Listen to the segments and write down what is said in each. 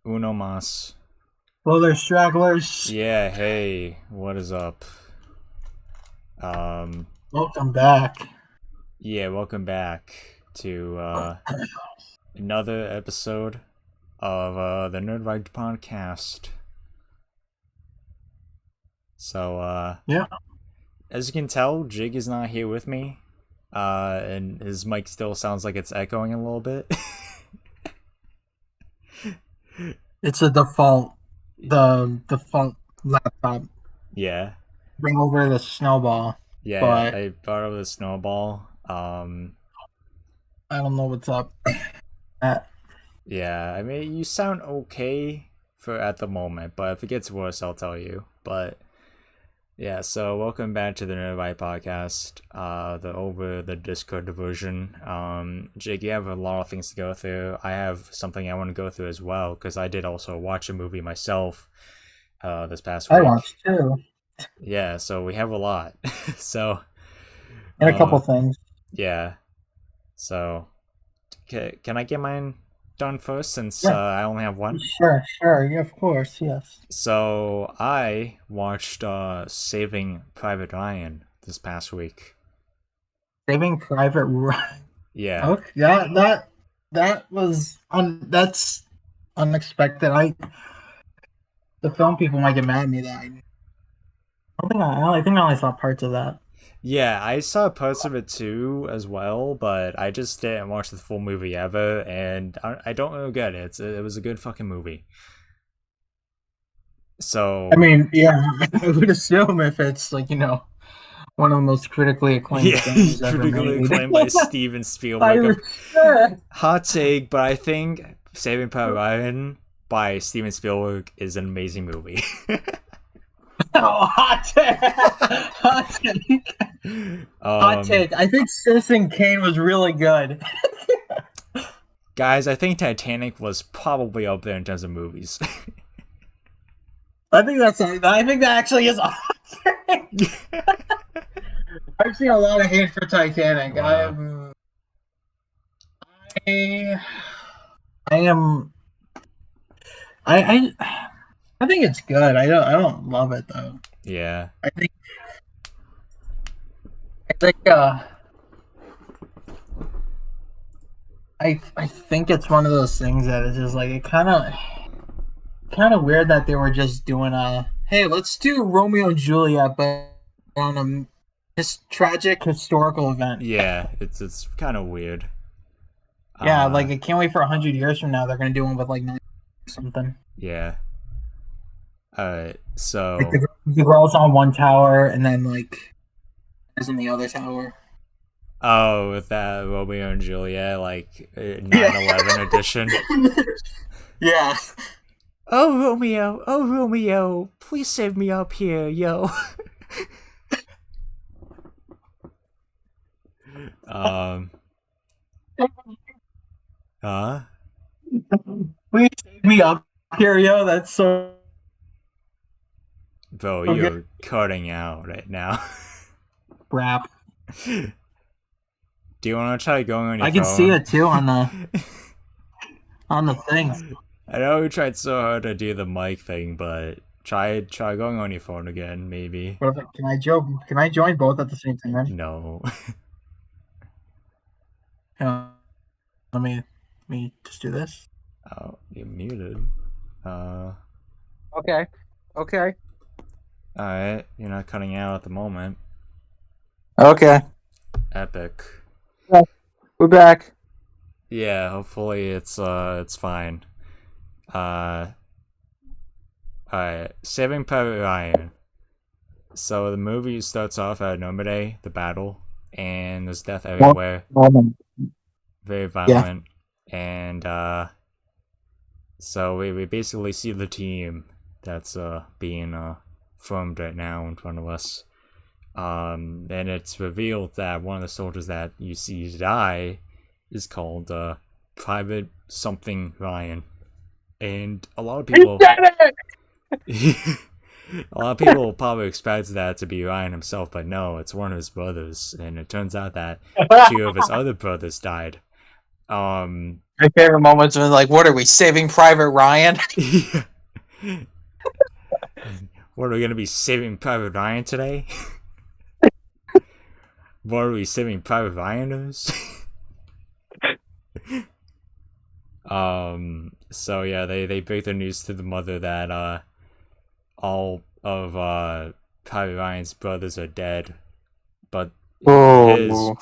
Uno mas. Well, there's stragglers. Yeah, hey, what is up? Um, Welcome back. yeah, welcome back to another episode of the NerdVibed podcast. So, Yeah, as you can tell, Jig is not here with me, and his mic still sounds like it's echoing a little bit. it's a default. The default laptop. Yeah, Bring over the snowball, yeah, but I brought over the snowball. I don't know what's up. Uh, Yeah, I mean, you sound okay for at the moment, but if it gets worse, I'll tell you. But yeah, so welcome back to the NerdVibed podcast, the over the Discord version. Jake, you have a lot of things to go through. I have something I want to go through as well because I did also watch a movie myself, this past I week. watched too, Yeah, so we have a lot. So, and a couple uh, things. yeah. So, can I get mine done first since Yeah, I only have one? sure. Yeah, of course, yes. So I watched Saving Private Ryan this past week. Saving Private Ryan. Yeah. Okay, that was that's unexpected. The film people might get mad at me that I think I only saw parts of that. Yeah, I saw parts of it too as well, but I just didn't watch the full movie ever, and I don't regret it. It was a good fucking movie. I So, mean, yeah, I would assume if it's one of the most critically acclaimed yeah, films ever critically made. acclaimed by Steven I Spielberg. was sure. Hot take, but I think Saving Private Ryan by Steven Spielberg is an amazing movie. Oh, hot take. Hot take. Hot um, take. I think Citizen Kane was really good. Guys, I think Titanic was probably up there in terms of movies. I think that actually is a hot take. I've seen a lot of hate for Titanic. Wow. I, I am. I think it's good. I don't love it though. Yeah. I think. I think. I think it's one of those things that is just like it kind of weird that they were just doing a hey, let's do Romeo and Juliet but on a tragic historical event. Yeah, it's kind of weird. Yeah, Uh like I can't wait for 100 years from now they're gonna do one with like 9 or something. yeah. Like So the girl's on one tower and then like is in the other tower. with that Romeo and Juliet like 9/11 Yeah. edition. Yeah. Oh Romeo, please save me up here, yo. um huh? Please save me up here, yo. That's so Bro, good. you're cutting out right now. Crap. Do you want to try going on your I can see phone? it too on the thing. I know we tried so hard to do the mic thing, but try going on your phone again, maybe. What if can I join both at the same time? No. Uh, let me just do this. Oh, you're muted. Uh, Okay. Okay. alright, you're not cutting out at the moment. Okay. Epic. We're back. Yeah, hopefully it's fine. Uh, alright, Saving Private Ryan. So the movie starts off at Normandy, the battle, and there's death everywhere. Very Yeah. violent, and so we basically see the team that's being formed right now in front of us. And it's revealed that one of the soldiers that you see die is called Private Something Ryan, and a lot of people, a lot of people will probably expect that to be Ryan himself, but no, it's one of his brothers, and it turns out that two of his other brothers died. My favorite moments are like, what are we, Saving Private Ryan? What are we gonna be saving Private Ryan today? What are we saving Private Ryaners? So yeah, they break the news to the mother that all of Private Ryan's brothers are dead, but his Oh,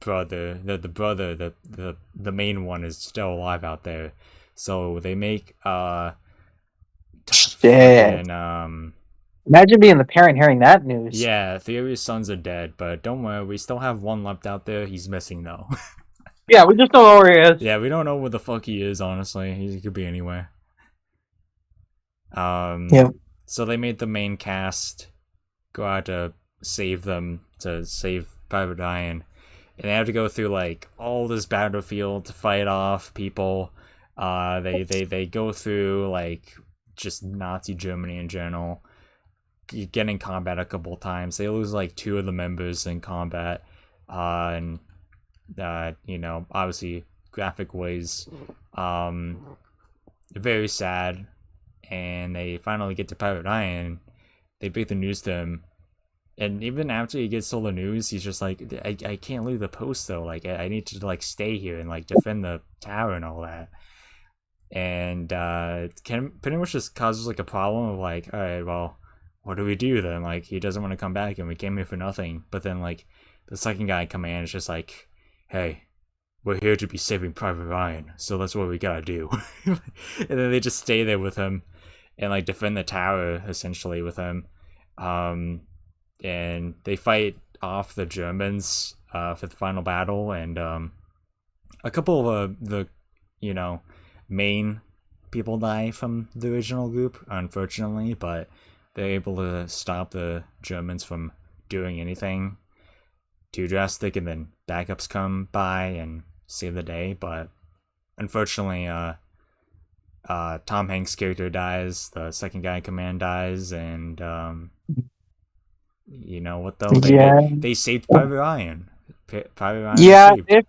brother, the main one, is still alive out there. So they make shit. fucking Imagine being the parent hearing that news. yeah, three of his sons are dead, but don't worry, we still have one left out there. He's missing though. Yeah, we just don't know where he is. Yeah, we don't know where the fuck he is. Honestly, he could be anywhere. Yeah. So they made the main cast go out to save them, to save Private Ryan, and they have to go through like all this battlefield to fight off people. They go through like just Nazi Germany in general, get in combat a couple times. They lose like two of the members in combat, and obviously graphic ways, very sad. And they finally get to Private Ryan. They break the news to him, and even after he gets all the news, he's just like, I can't leave the post though. Like I need to like stay here and like defend the tower and all that. And can pretty much just causes like a problem of like, all right, well, what do we do then? Like he doesn't want to come back, and we came here for nothing. But then like the second guy in command is just like, hey, we're here to be saving Private Ryan, so that's what we gotta do. And then they just stay there with him and like defend the tower essentially with him. And they fight off the Germans for the final battle, and a couple of the main people die from the original group, unfortunately, but they're able to stop the Germans from doing anything too drastic, and then backups come by and save the day. But unfortunately, Tom Hanks' character dies, the second guy in command dies, and you know what though? Yeah. They saved Private Ryan. Private Ryan was Yeah, saved.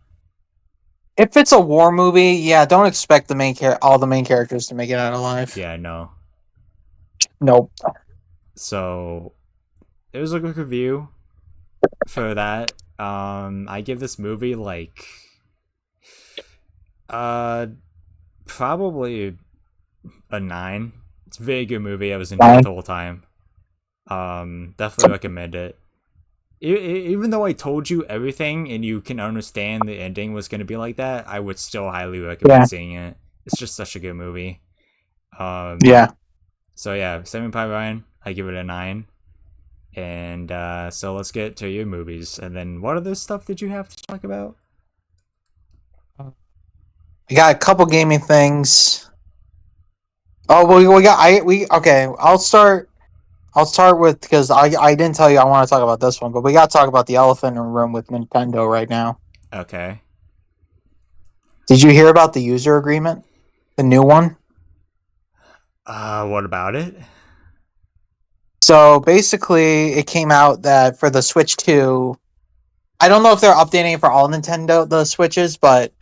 if it's a war movie, yeah, don't expect all the main characters to make it out alive. Yeah, I know. Nope. So it was a good review for that. I give this movie like probably a 9. It's a very good movie. I was enjoying it the whole time. Definitely recommend it. Even though I told you everything and you can understand the ending was going to be like that, I would still highly recommend seeing it. It's just such a good movie. Yeah. So yeah, Saving Private Ryan, I give it a 9. And so let's get to your movies. And then what other stuff did you have to talk about? We got a couple gaming things. Oh, we got okay. I'll start with, because I didn't tell you I want to talk about this one, but we got to talk about the elephant in the room with Nintendo right now. Okay. Did you hear about the user agreement, the new one? What about it? So basically, it came out that for the Switch 2, I don't know if they're updating it for all the Switches, but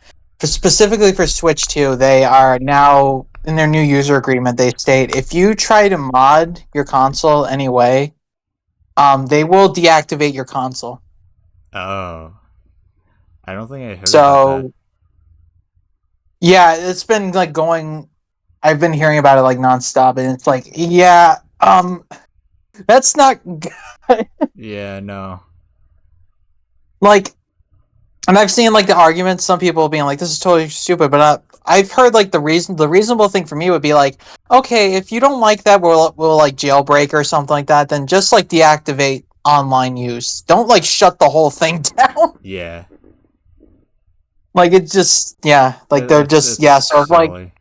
specifically for Switch 2, they are now, in their new user agreement, they state if you try to mod your console anyway, they will deactivate your console. Oh. I don't think I heard about that. So, yeah, it's been like going. I've been hearing about it like nonstop, and it's like, yeah, that's not good. Yeah, no. Like, and I've seen like the arguments, some people being like, this is totally stupid, but I've heard like the reasonable thing for me would be like, okay, if you don't like that, we'll like jailbreak or something like that, then just like deactivate online use. Don't like shut the whole thing down. Yeah. Like, it just, yeah, like they're just, yeah, so silly. like,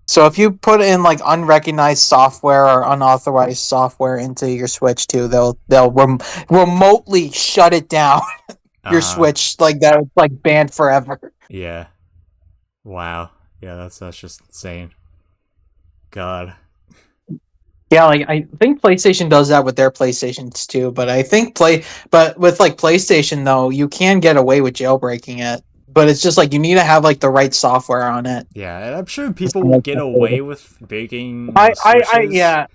so if you put in like unrecognized software or unauthorized software into your Switch 2, they'll remotely shut it down. Your Switch, like, that was like banned forever. Yeah. Wow. Yeah, that's just insane. God. Yeah, like I think PlayStation does that with their PlayStations too, but I think but with like PlayStation though, you can get away with jailbreaking it. but it's just like you need to have like the right software on it. Yeah, and I'm sure people will get away with baking I switches. yeah,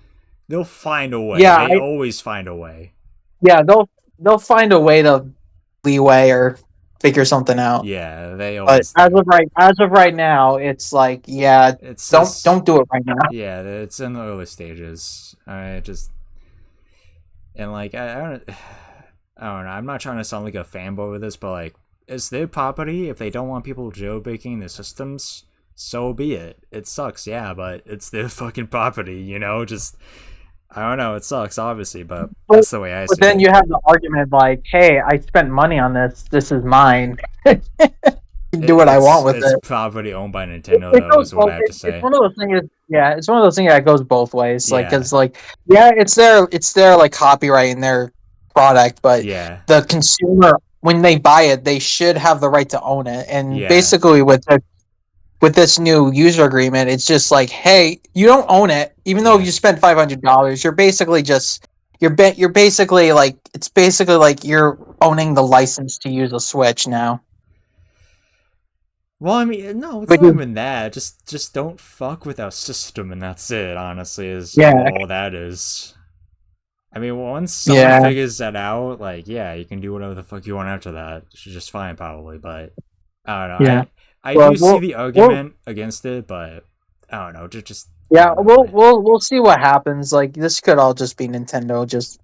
They'll find a way. yeah, They always find a way. yeah. They'll find a way to leeway or figure something out. Yeah, they But always do. as of right now, it's like, yeah, It's don't just do it right now. yeah, it's in the early stages. I just and like I don't I don't know. I'm not trying to sound like a fanboy with this, but like it's their property. If they don't want people jailbreaking their systems, so be it. It sucks, yeah, but it's their fucking property. Just I don't know. It sucks, obviously, but But, that's the way I but see then it. you have the argument like, hey, I spent money on this. This is mine. Can do what I want with It's it. property owned by Nintendo, It though, goes is what both. I have to It's say. one of those things. Yeah, it's one of those things that goes both ways. Like, Yeah, cause like, yeah, it's their like copyright in their product, but yeah, the consumer, when they buy it, they should have the right to own it. And yeah, basically, with this new user agreement, it's just like, hey, you don't own it, even though yeah. you spent $500. You're basically just you're basically like it's basically like you're owning the license to use a Switch now. Well, I mean, no, it's Which not is even that. Just don't fuck with our system, and that's it. Honestly, is yeah, all that is. I mean, once someone yeah, figures that out, like, yeah, you can do whatever the fuck you want after that. It's just fine, probably. But I don't know. yeah. I Well, do see the we'll argument against it, but I don't know. Just yeah, leave it that way. we'll see what happens. Like this could all just be Nintendo just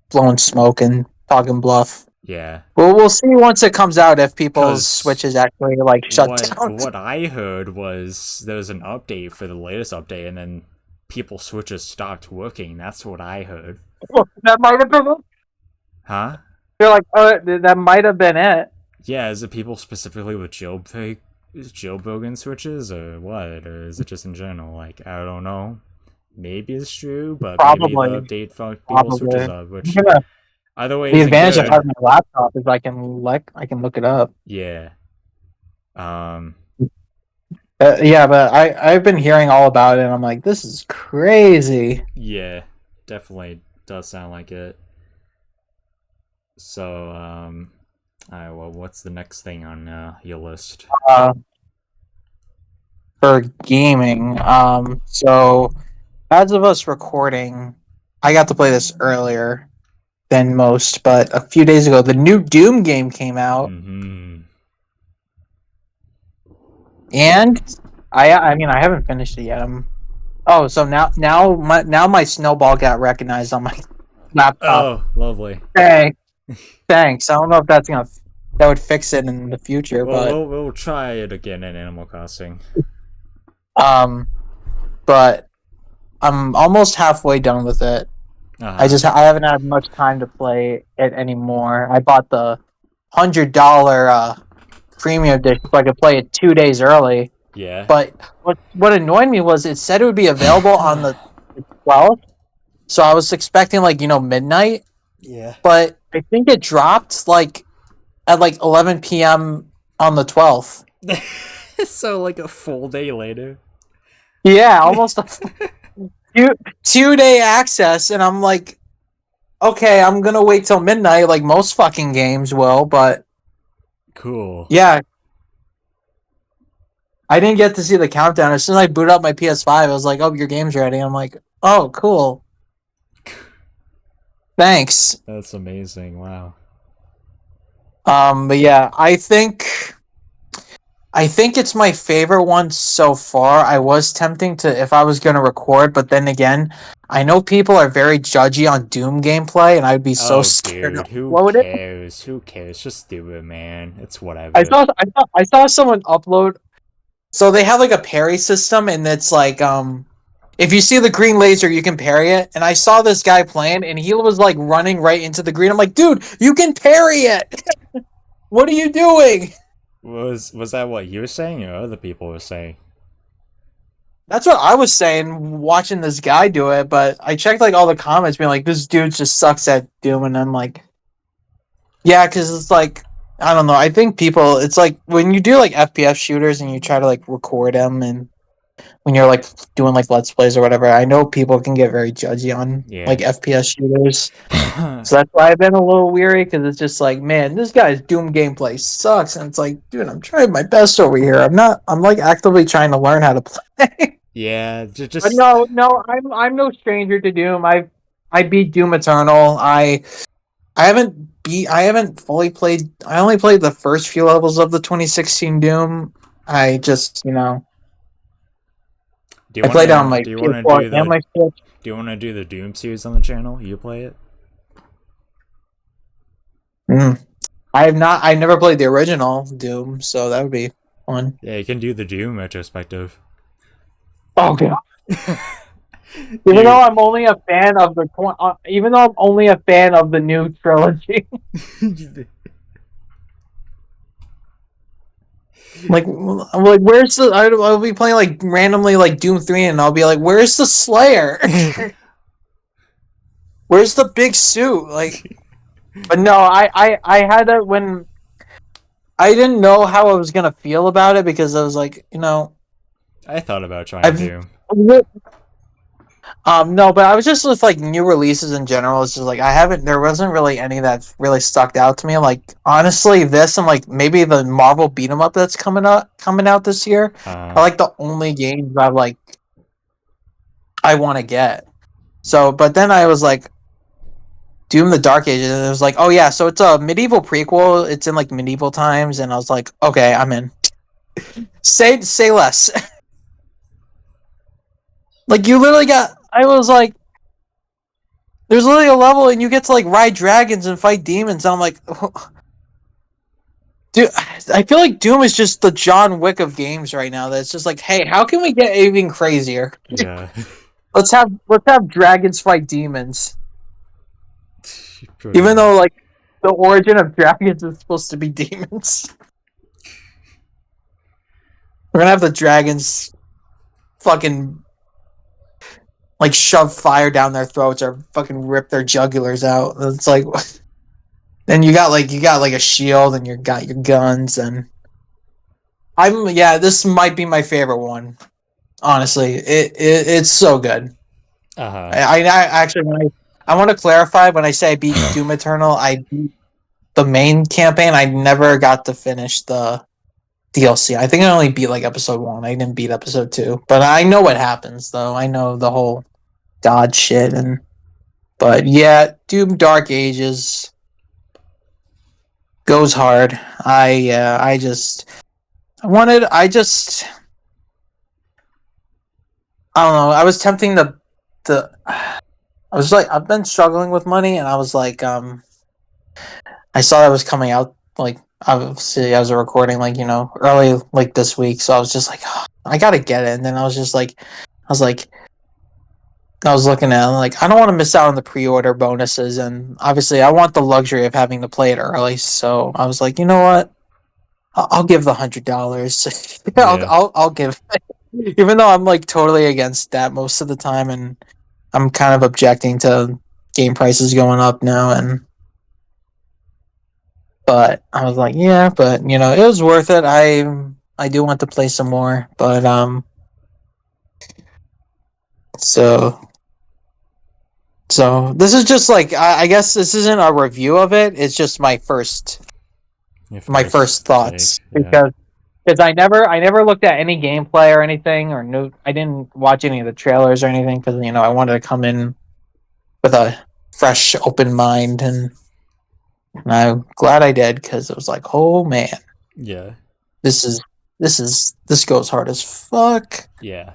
blowing smoke and talking bluff. Yeah, We'll see once it comes out if people's because switches actually like shut down. what I heard was there was an update for the latest update, and then people switches stopped working. That's what I heard. That might have been it. Huh? They're like, that might have been it. Yeah, is it people specifically with jailbroken switches or what? Or is it just in general? Like, I don't know. Maybe it's true, but maybe the Probably, update fucked people's switches probably. up, which Yeah. either way The isn't advantage of good. having a laptop is I can look it up. Yeah. Um, Yeah, but I've been hearing all about it, and I'm like, this is crazy. yeah, definitely does sound like it. So, alright, well, what's the next thing on your list? Uh, for gaming. So as of us recording, I got to play this earlier than most, but a few days ago, the new Doom game came out, Mm-hmm. and I mean I haven't finished it yet. So now my snowball got recognized on my laptop. Oh, lovely. Hey, thanks. I don't know if that would fix it in the future, Well, but we'll try it again in Animal Crossing. um, but I'm almost halfway done with it. Uh-huh. I haven't had much time to play it anymore. I bought the $100 premium edition so I could play it 2 days early. Yeah. But what annoyed me was it said it would be available on the 12th, so I was expecting midnight. Yeah. But I think it dropped at 11 p.m. on the 12th. So like a full day later. Yeah, almost a 2 day access, and I'm like, okay, I'm gonna wait till midnight, like most fucking games will. But Cool. yeah, I didn't get to see the countdown. As soon as I boot up my PS5, I was like, oh, your game's ready. I'm like, oh, cool. Thanks. That's amazing. Wow. But yeah, I think it's my favorite one so far. I was tempting to if I was gonna record, but then again, I know people are very judgy on Doom gameplay, and I'd be so Oh, scared to dude, who upload it. cares? Who cares? Just do it, man. It's I whatever. saw I saw someone upload. So they have like a parry system, and it's like if you see the green laser, you can parry it. And I saw this guy playing, and he was like running right into the green. I'm like, dude, you can parry it. What are you doing? Was that what you were saying or other people were saying? That's what I was saying watching this guy do it, but I checked like all the comments being like, this dude just sucks at Doom, and I'm like, yeah, because it's like, I don't know. I think people, it's like when you do like FPS shooters and you try to like record them, and when you're like doing like let's plays or whatever. I know people can get very judgy on Yeah. like FPS shooters, so that's why I've been a little weary because it's just like, man, this guy's Doom gameplay sucks, and it's like, dude, I'm trying my best over here. I'm not. I'm like actively trying to learn how to play. Yeah, But just no, I'm no stranger to Doom. I beat Doom Eternal. I haven't fully played. I only played the first few levels of the 2016 Doom. I just do you I played on wanna my do you wanna PS4 do and the my Switch. do you wanna do the Doom series on the channel? You play it? Mm. I have not. I never played the original Doom, so that would be fun. Yeah, you can do the Doom retrospective. Oh god! Even though Dude. I'm only a fan of even though I'm only a fan of the new trilogy, I'm like, where's the? I'll be playing like randomly like Doom 3, and I'll be like, where's the Slayer? Where's the big suit? Like, but no, I had that when I didn't know how I was gonna feel about it because I was like, I thought about trying I've to. no, but I was just with like new releases in general. It's just like I haven't. There wasn't really any that really stuck out to me. Like honestly, this and like maybe the Marvel beat 'em up that's coming out this year Uh are like the only games I want to get. So, but then I was like, Doom: The Dark Ages, and it was like, oh yeah, so it's a medieval prequel. It's in like medieval times, and I was like, okay, I'm in. Say less. Like you literally got. I was like, there's literally a level, and you get to like ride dragons and fight demons. And I'm like, dude, I feel like Doom is just the John Wick of games right now. That's just like, hey, how can we get even crazier? yeah. Let's have dragons fight demons. Pretty Even though much. like the origin of dragons is supposed to be demons. We're gonna have the dragons fucking like shove fire down their throats or fucking rip their jugulars out. It's like then you got like a shield and you got your guns and this might be my favorite one. Honestly, it's so good. Uh huh. I actually I want to clarify when I say I beat Doom Eternal, I beat the main campaign. I never got to finish the DLC. I think I only beat like episode 1. I didn't beat episode 2, but I know what happens though. I know the whole God shit and but yeah, Doom Dark Ages goes hard. I just I don't know. I was tempting the I was like I've been struggling with money and I was like I saw that was coming out like obviously as a recording like early like this week, so I was just like I got to get it and then I was like I was looking at it, like I don't want to miss out on the pre-order bonuses and obviously I want the luxury of having to play it early, so I was like, you know what? I'll give the $100. Yeah. I'll give even though I'm like totally against that most of the time and I'm kind of objecting to game prices going up now and but I was like, yeah, but it was worth it. I do want to play some more, but so this is just like I guess this isn't a review of it. It's just Your my first first thoughts take. Yeah. because I never looked at any gameplay or anything or no I didn't watch any of the trailers or anything because I wanted to come in with a fresh open mind and I'm glad I did because it was like, oh man, Yeah. this is this goes hard as fuck. Yeah.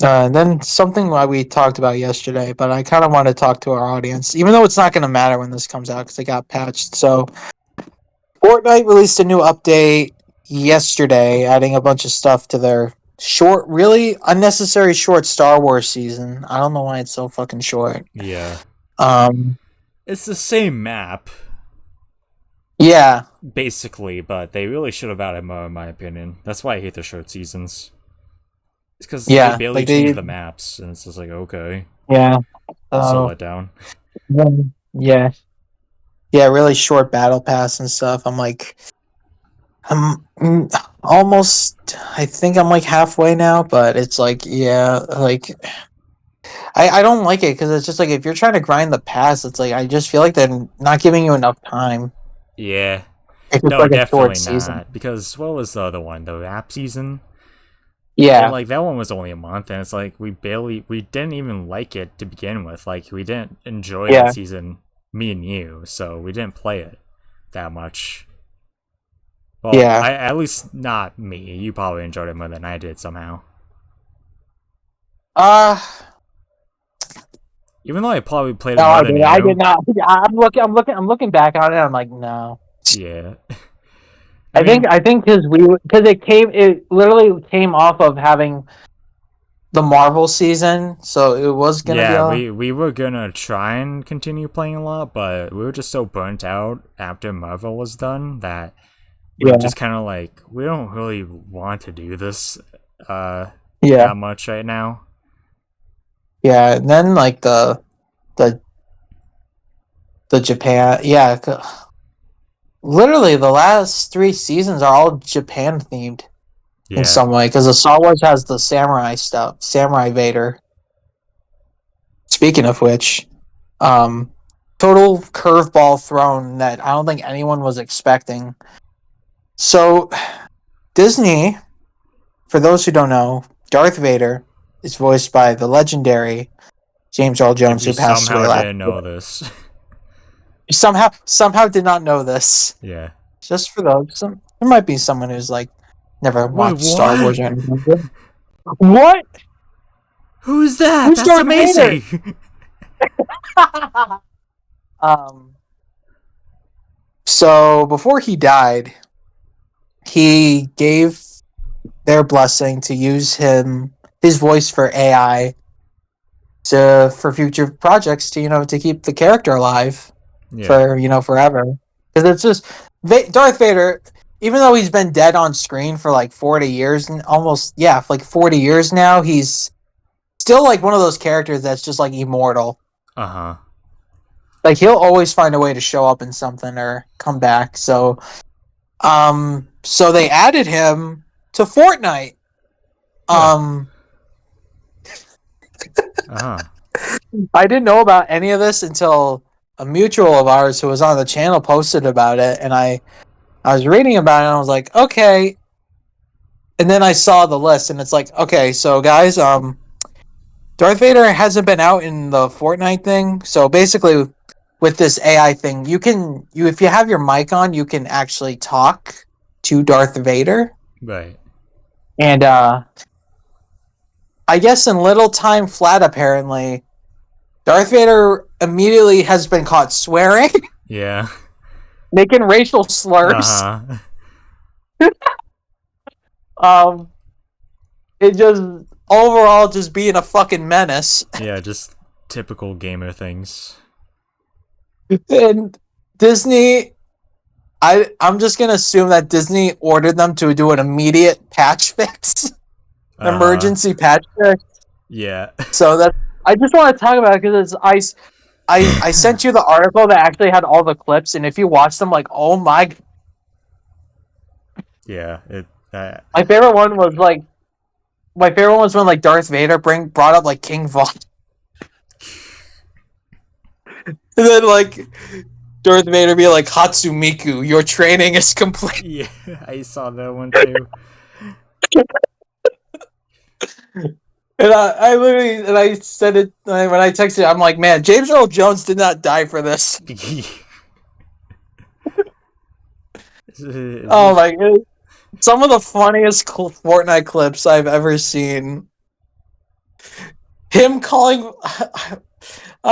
And then something that we talked about yesterday, but I kind of want to talk to our audience, even though it's not going to matter when this comes out because it got patched. So, Fortnite released a new update yesterday, adding a bunch of stuff to their really unnecessary short Star Wars season. I don't know why it's so fucking short. Yeah. Um, It's the same map, yeah, basically, but they really should have added more, in my opinion. That's why I hate the short seasons. It's because they yeah, barely like change they, the maps, and it's just like, okay, yeah, it's a uh, letdown. yeah, yeah, really short battle pass and stuff. I'm like, Almost. I think I'm like halfway now, but it's like, yeah, like I don't like it because it's just like if you're trying to grind the pass, it's like I just feel like they're not giving you enough time. Yeah. It's just No, like a short definitely season. not. Because what was the other one? The rap season? And Yeah, like that one was only a month, and it's like we didn't even like it to begin with. Like we didn't enjoy that yeah, season, me and you, so we didn't play it that much. Well, yeah. I at least not me. You probably enjoyed it more than I did somehow. Uh Even though I probably played it no, more I than did. I did you. not. I'm looking back on it. I'm like, no. Yeah. I mean, I think because it literally came off of having the Marvel season, so it was gonna be yeah, a we were gonna try and continue playing a lot, but we were just so burnt out after Marvel was done that we were yeah, just kind of like we don't really want to do this uh yeah, that much right now. yeah. And then like the the Japan, yeah. Literally, the last three seasons are all Japan themed in Yeah. some way because the Star Wars has the samurai stuff, Samurai Vader. Speaking of which, um, total curveball thrown that I don't think anyone was expecting. So, Disney, for those who don't know, Darth Vader is voiced by the legendary James Earl If Jones, you who passed somehow away last didn't year. know this. Somehow did not know this. Yeah. Just for those, there might be someone who's like never Wait, watched Star Wars what? or anything. What? Who's that? Who's That's Darth Vader? amazing. um. So before he died, he gave their blessing to use his voice for AI to for future projects to to keep the character alive Yeah. for forever, because it's just Darth Vader, even though he's been dead on screen for like 40 years and almost, yeah, for like 40 years now, he's still like one of those characters that's just like immortal. Uh-huh. Like he'll always find a way to show up in something or come back. So they added him to Fortnite. Huh. um Uh-huh. I didn't know about any of this until a mutual of ours who was on the channel posted about it, and I was reading about it and I was like, okay. And then I saw the list and it's like, okay, so guys, Darth Vader hasn't been out in the Fortnite thing. So basically with this AI thing, you if you have your mic on, you can actually talk to Darth Vader. Right. And I guess in Little Time Flat apparently, Darth Vader immediately has been caught swearing, Yeah. making racial slurs. Uh-huh. Um it just overall just being a fucking menace. Yeah, just typical gamer things. And Disney, I'm just gonna assume that Disney ordered them to do an immediate patch fix, an Uh-huh. emergency patch fix. Yeah. So that I just want to talk about it because I sent you the article that actually had all the clips, and if you watch them, like, oh Yeah, it my favorite one was like when like Darth Vader brought up like King Von, and then like Darth Vader be like, Hatsumiku, your training is complete. yeah, I saw that one too. And I literally, and I said it when I texted. I'm like, man, James Earl Jones did not die for this. Oh my god, some of the funniest Fortnite clips I've ever seen. Him calling, I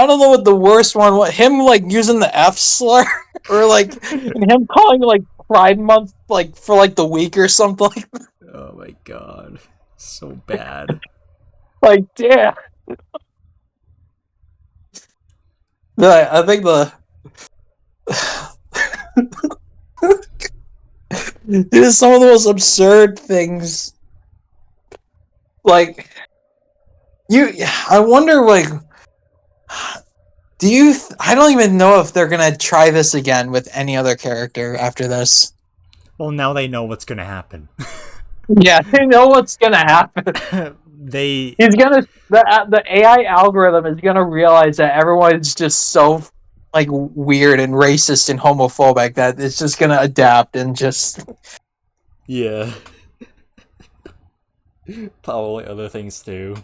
don't know what the worst one was. Him like using the F slur, or like, and him calling like Pride Month like for like the week or something. Oh my god. So bad. Like, damn. I think it is some of the most absurd things. Like, I wonder, like, I don't even know if they're gonna try this again with any other character after this. Well, now they know what's gonna happen. Yeah, they know what's gonna happen. He's gonna the AI algorithm is gonna realize that everyone's just so like weird and racist and homophobic that it's just gonna adapt and just Yeah. Probably other things too.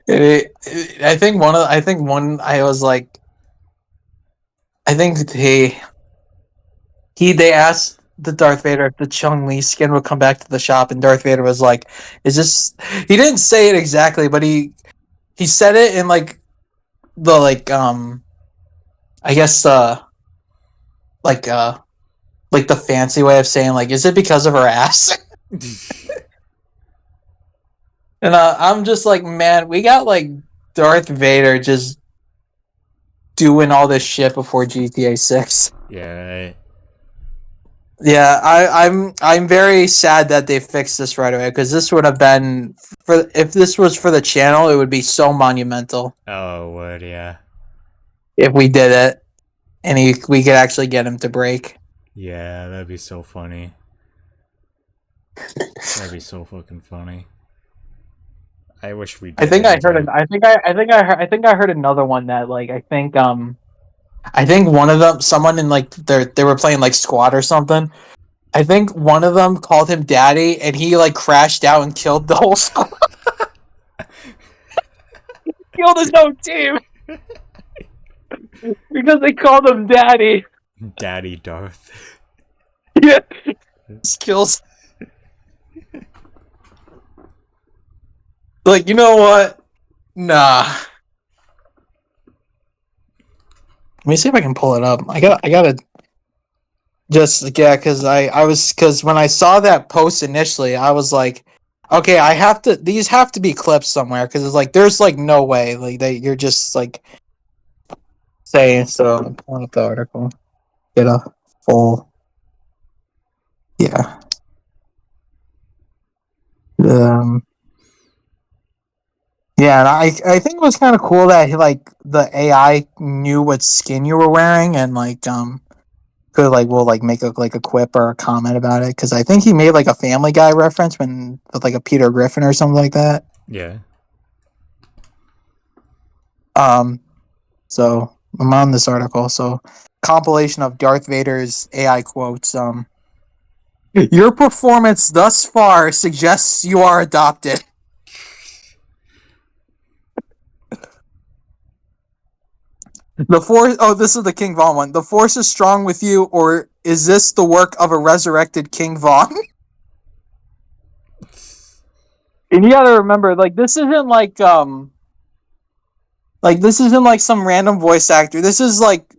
I think one I was like I think they asked the Darth Vader if the Chung Li skin would come back to the shop, and Darth Vader was like, "Is this?" He didn't say it exactly, but he said it in like the I guess like like the fancy way of saying like, "Is it because of her ass?" And I'm just like, man, we got like Darth Vader just doing all this shit before GTA 6. Yeah, right. Yeah, I'm very sad that they fixed this right away because this would have been for if this was for the channel, it would be so monumental Oh, word, yeah. if we did it and we could actually get him to break. Yeah, that'd be so funny. That'd be so fucking funny. I wish we did. I think I heard it. I think I heard another one that like I think one of them someone in like they were playing like squad or something. I think one of them called him daddy and he like crashed out and killed the whole squad. Killed his own team because they called him daddy. Daddy Darth. Yeah. Skills. Like, you know what? Nah. Let me see if I can pull it up. I gotta just yeah, because when I saw that post initially, I was like, okay, these have to be clips somewhere because it's like there's like no way like you're just like saying so. I'm pulling up the article. Get a full yeah. Um. Yeah, and I think it was kind of cool that like the AI knew what skin you were wearing and like could like will like make a quip or a comment about it because I think he made like a Family Guy reference when with like a Peter Griffin or something like that. Yeah. So I'm on this article. So compilation of Darth Vader's AI quotes. Your performance thus far suggests you are adopted. The force. Oh, this is the King Vaughn one. The force is strong with you, or is this the work of a resurrected King Vaughn? And you gotta remember, like this isn't like this isn't like some random voice actor. This is like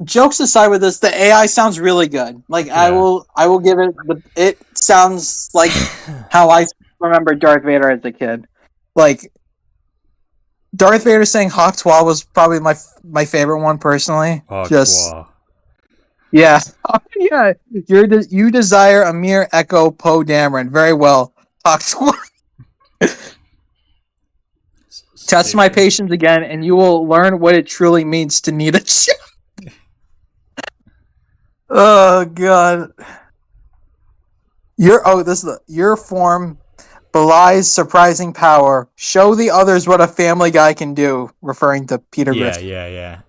jokes aside with this, the AI sounds really good. Like Yeah. I will give it. It sounds like how I remember Darth Vader as a kid. Like Darth Vader saying "Hawk's-Twa" was probably my favorite one personally. Just yeah, yeah. You desire a mere echo, Poe Dameron. Very well, Hawk's-Twa. Test my patience again, and you will learn what it truly means to need a chip. Oh god. Your form belies surprising power. Show the others what a Family Guy can do. Referring to Peter Griffin. Yeah.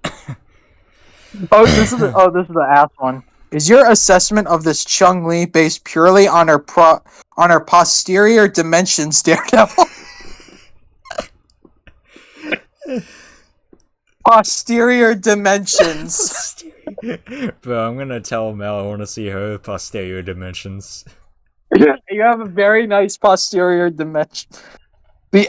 This is the ass one. Is your assessment of this Chung Li based purely on her posterior dimensions, Daredevil? Posterior dimensions. Bro, I'm gonna tell Mel I want to see her posterior dimensions. You have a very nice posterior dimension. The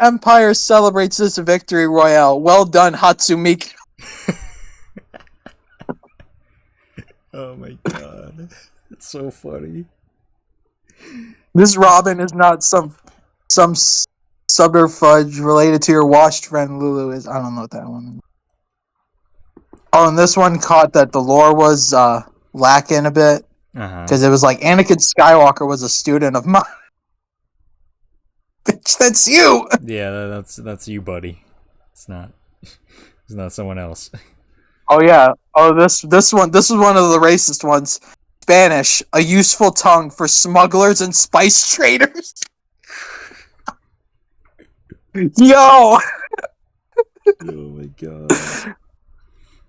Empire celebrates this victory royale. Well done, Hatsumik. Oh my god. It's so funny. This Robin is not some subterfuge related to your washed friend Lulu is. I don't know what that one is. Oh, and this one caught that the lore was lacking a bit. Because it was like Anakin Skywalker was a student of mine. Bitch, that's you! Yeah, that's you, buddy. It's not. It's not someone else. Oh yeah. Oh this one. This is one of the racist ones. Spanish, a useful tongue for smugglers and spice traders. Yo. Oh my god.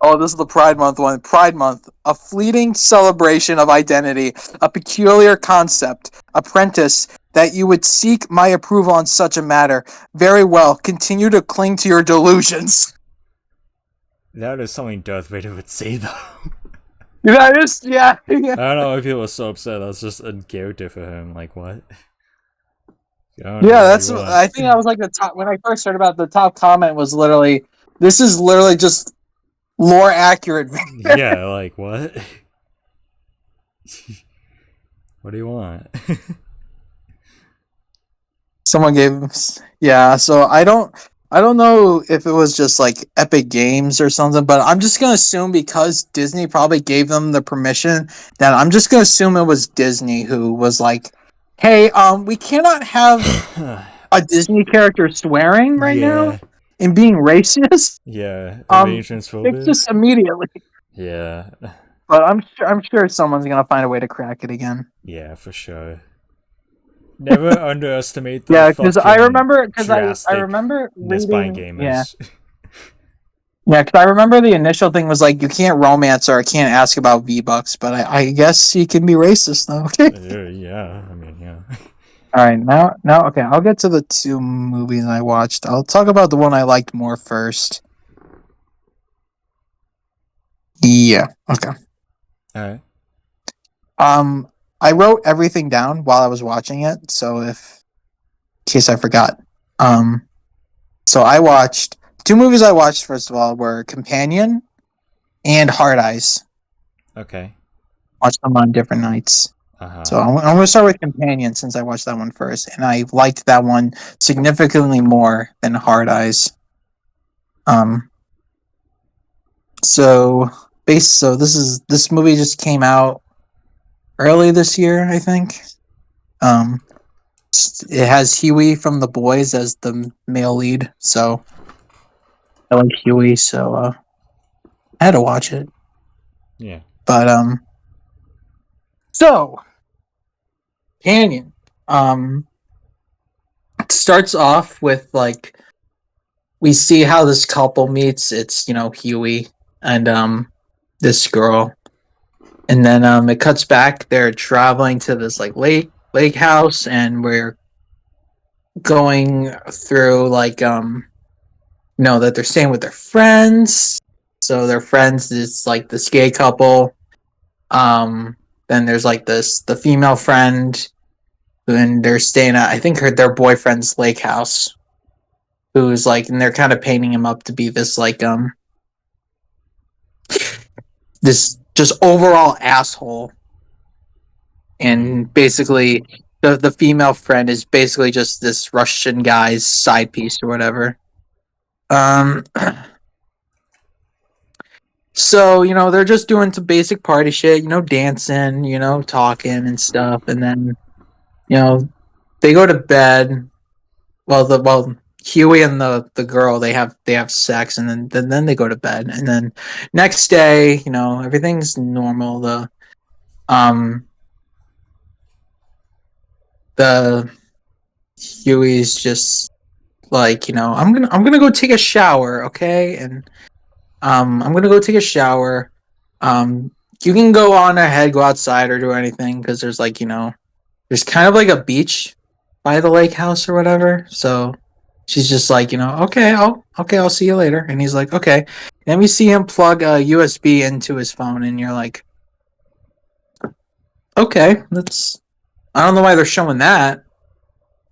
Oh, this is the Pride Month one. Pride Month, a fleeting celebration of identity, a peculiar concept. Apprentice, that you would seek my approval on such a matter. Very well. Continue to cling to your delusions. That is something Darth Vader would say, though. That is, yeah. I don't know why people are so upset. That's just a character for him. Like, what? Yeah, that's. I think that was like the top. When I first heard about the top comment was literally, "This is literally just lore accurate." Yeah, like what? What do you want? Someone gave. Yeah, so I don't know if it was just like Epic Games or something, but I'm just gonna assume because Disney probably gave them the permission that I'm just gonna assume it was Disney who was like, "Hey, we cannot have a Disney character swearing right now Yeah, and being racist. yeah. Are being Fix transphobic? this immediately." Yeah, But I'm sure someone's gonna find a way to crack it again. yeah, for sure. Never underestimate the Yeah, because I fucking remember I drastic remember misbuying reading. Yeah. gamers. Yeah, because I remember the initial thing was like you can't romance or I can't ask about V-Bucks, but I guess he can be racist though. Okay. Yeah, I mean, yeah. All right, now okay, I'll get to the two movies I watched. I'll talk about the one I liked more first. Yeah. Okay. Alright. I wrote everything down while I was watching it, so if in case I forgot. So I watched two movies I watched first of all were Companion and Hard Eyes. Okay. Watched them on different nights. Uh-huh. So I'm going to start with Companion since I watched that one first, and I liked that one significantly more than Hard Eyes. Um, so this movie just came out early this year, I think. It has Huey from The Boys as the male lead, so I like Huey, so I had to watch it. Yeah. But so Canyon, it starts off with like we see how this couple meets. It's Huey and this girl, and then it cuts back. They're traveling to this like lake house, and we're going through like that they're staying with their friends. So their friends is like this gay couple. Then there's like the female friend, and they're staying at I think their boyfriend's lake house, who's like, and they're kind of painting him up to be this like this just overall asshole, and basically the female friend is basically just this Russian guy's side piece or whatever. Um, so they're just doing some basic party shit, dancing, talking and stuff, and then they go to bed. Well, Huey and the girl they have sex, and then they go to bed, and then next day, everything's normal. Um the Huey's just like, I'm gonna go take a shower, okay, and I'm gonna go take a shower. You can go on ahead, go outside or do anything because there's like there's kind of like a beach by the lake house or whatever. So she's just like, I'll see you later. And he's like, okay. Then we see him plug a USB into his phone, and you're like, okay, I don't know why they're showing that.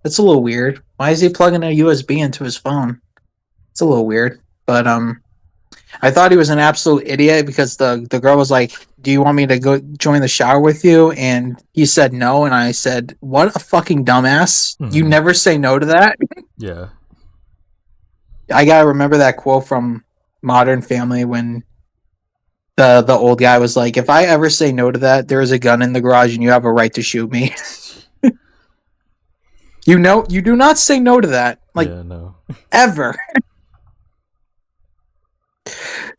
That's a little weird. Why is he plugging a USB into his phone? It's a little weird. But I thought he was an absolute idiot because the girl was like, "Do you want me to go join the shower with you?" And he said no, and I said, "What a fucking dumbass! You never say no to that." Yeah. I gotta remember that quote from Modern Family when the old guy was like, "If I ever say no to that, there is a gun in the garage, and you have a right to shoot me." You do not say no to that, like yeah, no. ever.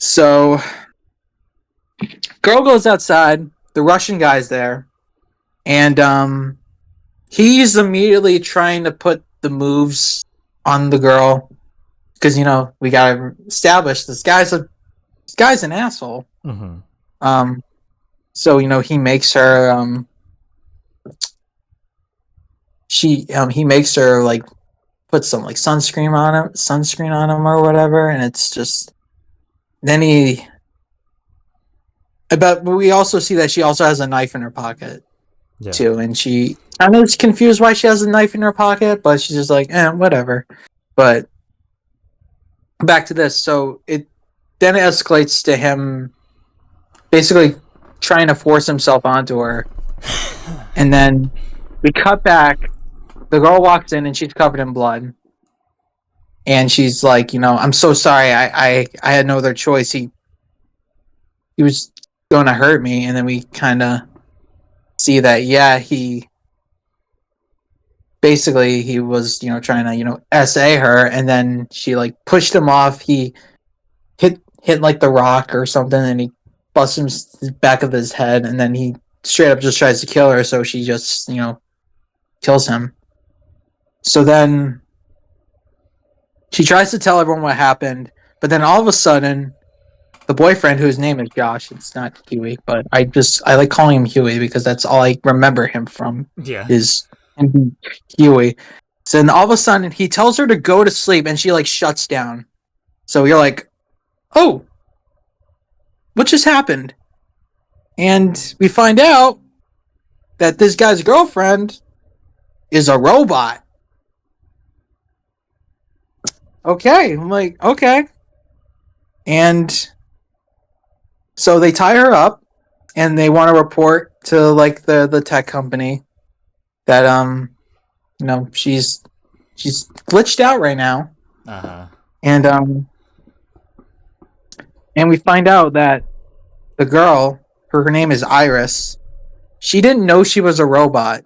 So, girl goes outside. The Russian guy's there, and he's immediately trying to put the moves on the girl because we gotta establish this guy's an asshole. Mm-hmm. So he makes her he makes her like put some like sunscreen on him or whatever, and it's just then he. But we also see that she also has a knife in her pocket too, and she kind of is confused why she has a knife in her pocket, but she's just like, whatever. But back to this, so it then escalates to him basically trying to force himself onto her, and then we cut back. The girl walks in and she's covered in blood, and she's like, I'm so sorry. I had no other choice. He was going to hurt me, and then we kind of see that he basically he was trying to SA her, and then she like pushed him off. He hit like the rock or something, and he busts him the back of his head, and then he straight up just tries to kill her. So she just kills him. So then she tries to tell everyone what happened, but then all of a sudden, the boyfriend, whose name is Josh, it's not Huey, but I like calling him Huey because that's all I remember him from. Yeah. Is Huey. So then all of a sudden he tells her to go to sleep, and she like shuts down. So you're like, oh, what just happened? And we find out that this guy's girlfriend is a robot. Okay, I'm like, okay. And so they tie her up, and they want to report to like the tech company that she's glitched out right now. Uh-huh. And we find out that the girl, her name is Iris, she didn't know she was a robot.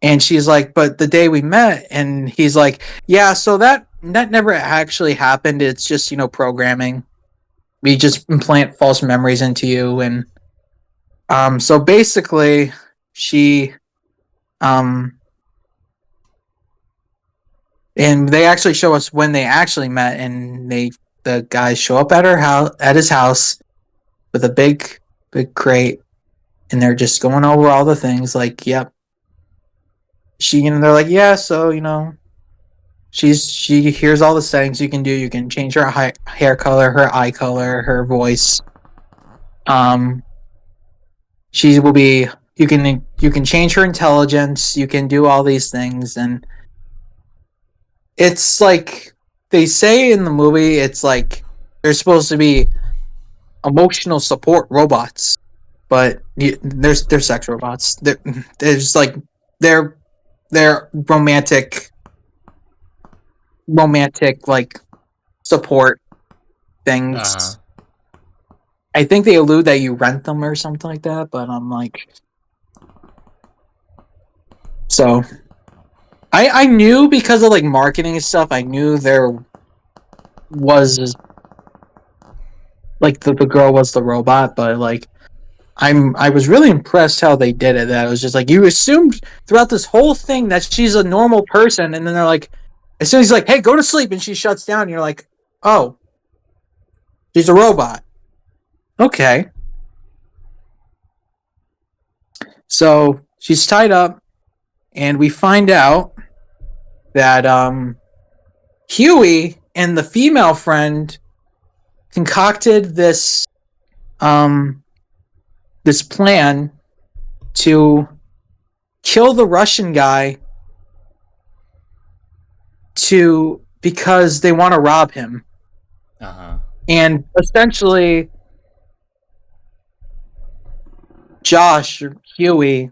And she's like, but the day we met, and he's like, yeah, so that never actually happened. It's just, programming. We just implant false memories into you. And so basically she and they actually show us when they actually met, and the guys show up at his house with a big crate, and they're just going over all the things like, yep. They're like, yeah, so she hears all the settings you can do. You can change her hair color, her eye color, her voice. She will be. You can change her intelligence. You can do all these things, and it's like they say in the movie. It's like they're supposed to be emotional support robots, but they're sex robots. There's like they're romantic like support things. Uh-huh. I think they allude that you rent them or something like that, but I'm like, so I knew because of like marketing and stuff. I knew there was like the girl was the robot, but like I was really impressed how they did it. That it was just like you assumed throughout this whole thing that she's a normal person, and then they're like, as soon as he's like, "Hey, go to sleep," and she shuts down, and you're like, "Oh, she's a robot." Okay. So she's tied up, and we find out that Huey and the female friend concocted this this plan to kill the Russian guy because they want to rob him. Uh-huh. And essentially Josh or Huey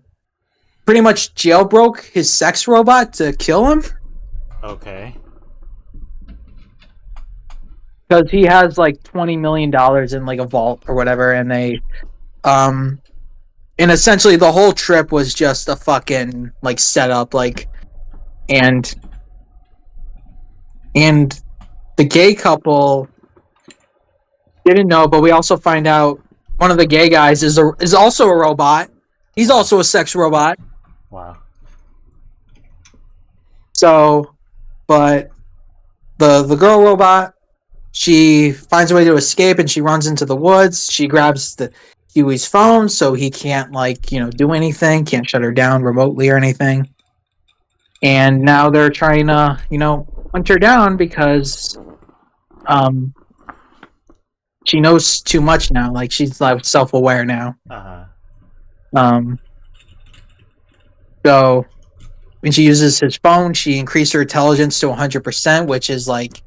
pretty much jailbroke his sex robot to kill him. Okay. Because he has like $20 million in like a vault or whatever, and they and essentially the whole trip was just a fucking like setup, like and the gay couple Didn't know, but we also find out one of the gay guys is also a robot. He's also a sex robot. Wow. So, but the girl robot, she finds a way to escape and she runs into the woods. She grabs the Huey's phone so he can't do anything, can't shut her down remotely or anything. And now they're trying to, hunt her down because she knows too much now. Like she's like self-aware now. Uh-huh. So when she uses his phone, she increased her intelligence to 100%, which is like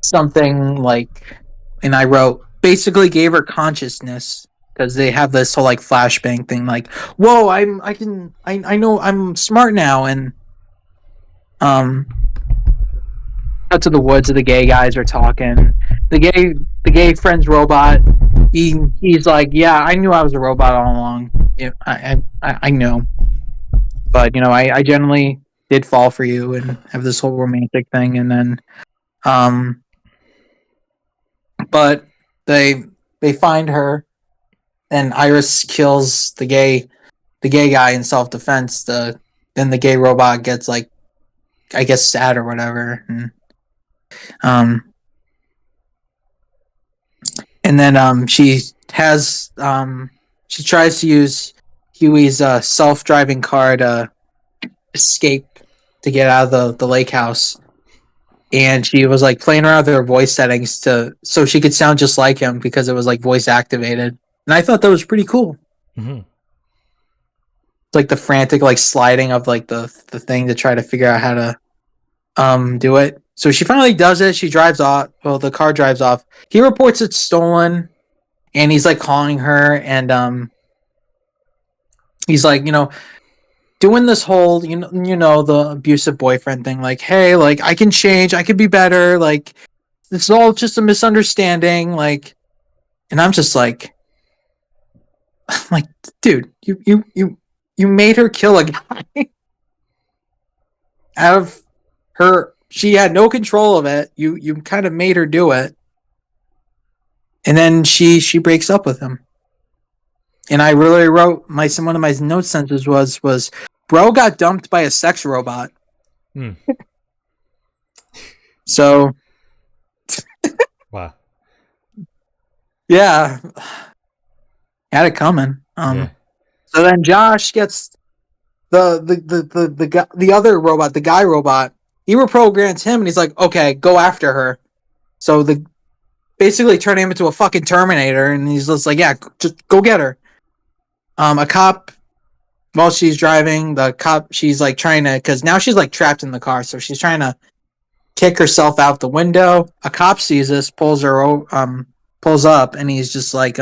something like, and I wrote, basically gave her consciousness because they have this whole like flashbang thing, like, whoa, I know I'm smart now, and out to the woods, the gay guys are talking. The gay friend's robot. He's like, yeah, I knew I was a robot all along. Yeah, I know, but I generally did fall for you and have this whole romantic thing, and then but they find her, and Iris kills the gay guy in self defense. Then the gay robot gets like, I guess, sad or whatever, and then she tries to use Huey's self driving car to escape, to get out of the lake house. And she was like playing around with her voice settings so she could sound just like him because it was like voice activated. And I thought that was pretty cool. Mm-hmm. It's like the frantic like sliding of like the thing to try to figure out how to do it. So she finally does it. She drives off. Well, the car drives off. He reports it's stolen, and he's like calling her, and he's like, doing this whole the abusive boyfriend thing, like, hey, like, I can change, I could be better, like, this is all just a misunderstanding, like. And I'm just like dude, you made her kill a guy out of her. She had no control of it. You kind of made her do it, and then she breaks up with him. And I really wrote one of my note sentences was bro got dumped by a sex robot. So Wow. Yeah, had it coming. Yeah. So then Josh gets the other robot, the guy robot. He reprograms him, and he's like, okay, go after her. So basically turning him into a fucking Terminator, and he's just like, yeah, just go get her. A cop, while she's driving, she's like trying to, because now she's like trapped in the car, so she's trying to kick herself out the window. A cop sees this, pulls up, and he's just like,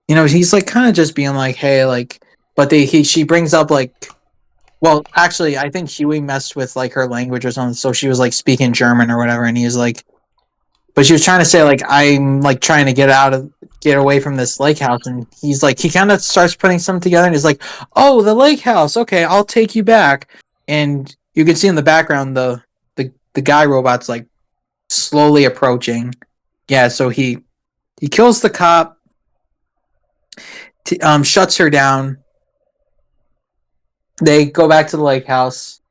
he's like kind of just being like, hey, like, but she brings up like, well, actually, I think Huey messed with like her language or something, so she was like speaking German or whatever, and he's like, but she was trying to say like, I'm like trying to get away from this lake house, and he's like, he kind of starts putting something together, and he's like, oh, the lake house, okay, I'll take you back. And you can see in the background the guy robot's like slowly approaching. Yeah, so he kills the cop, shuts her down. They go back to the lake house.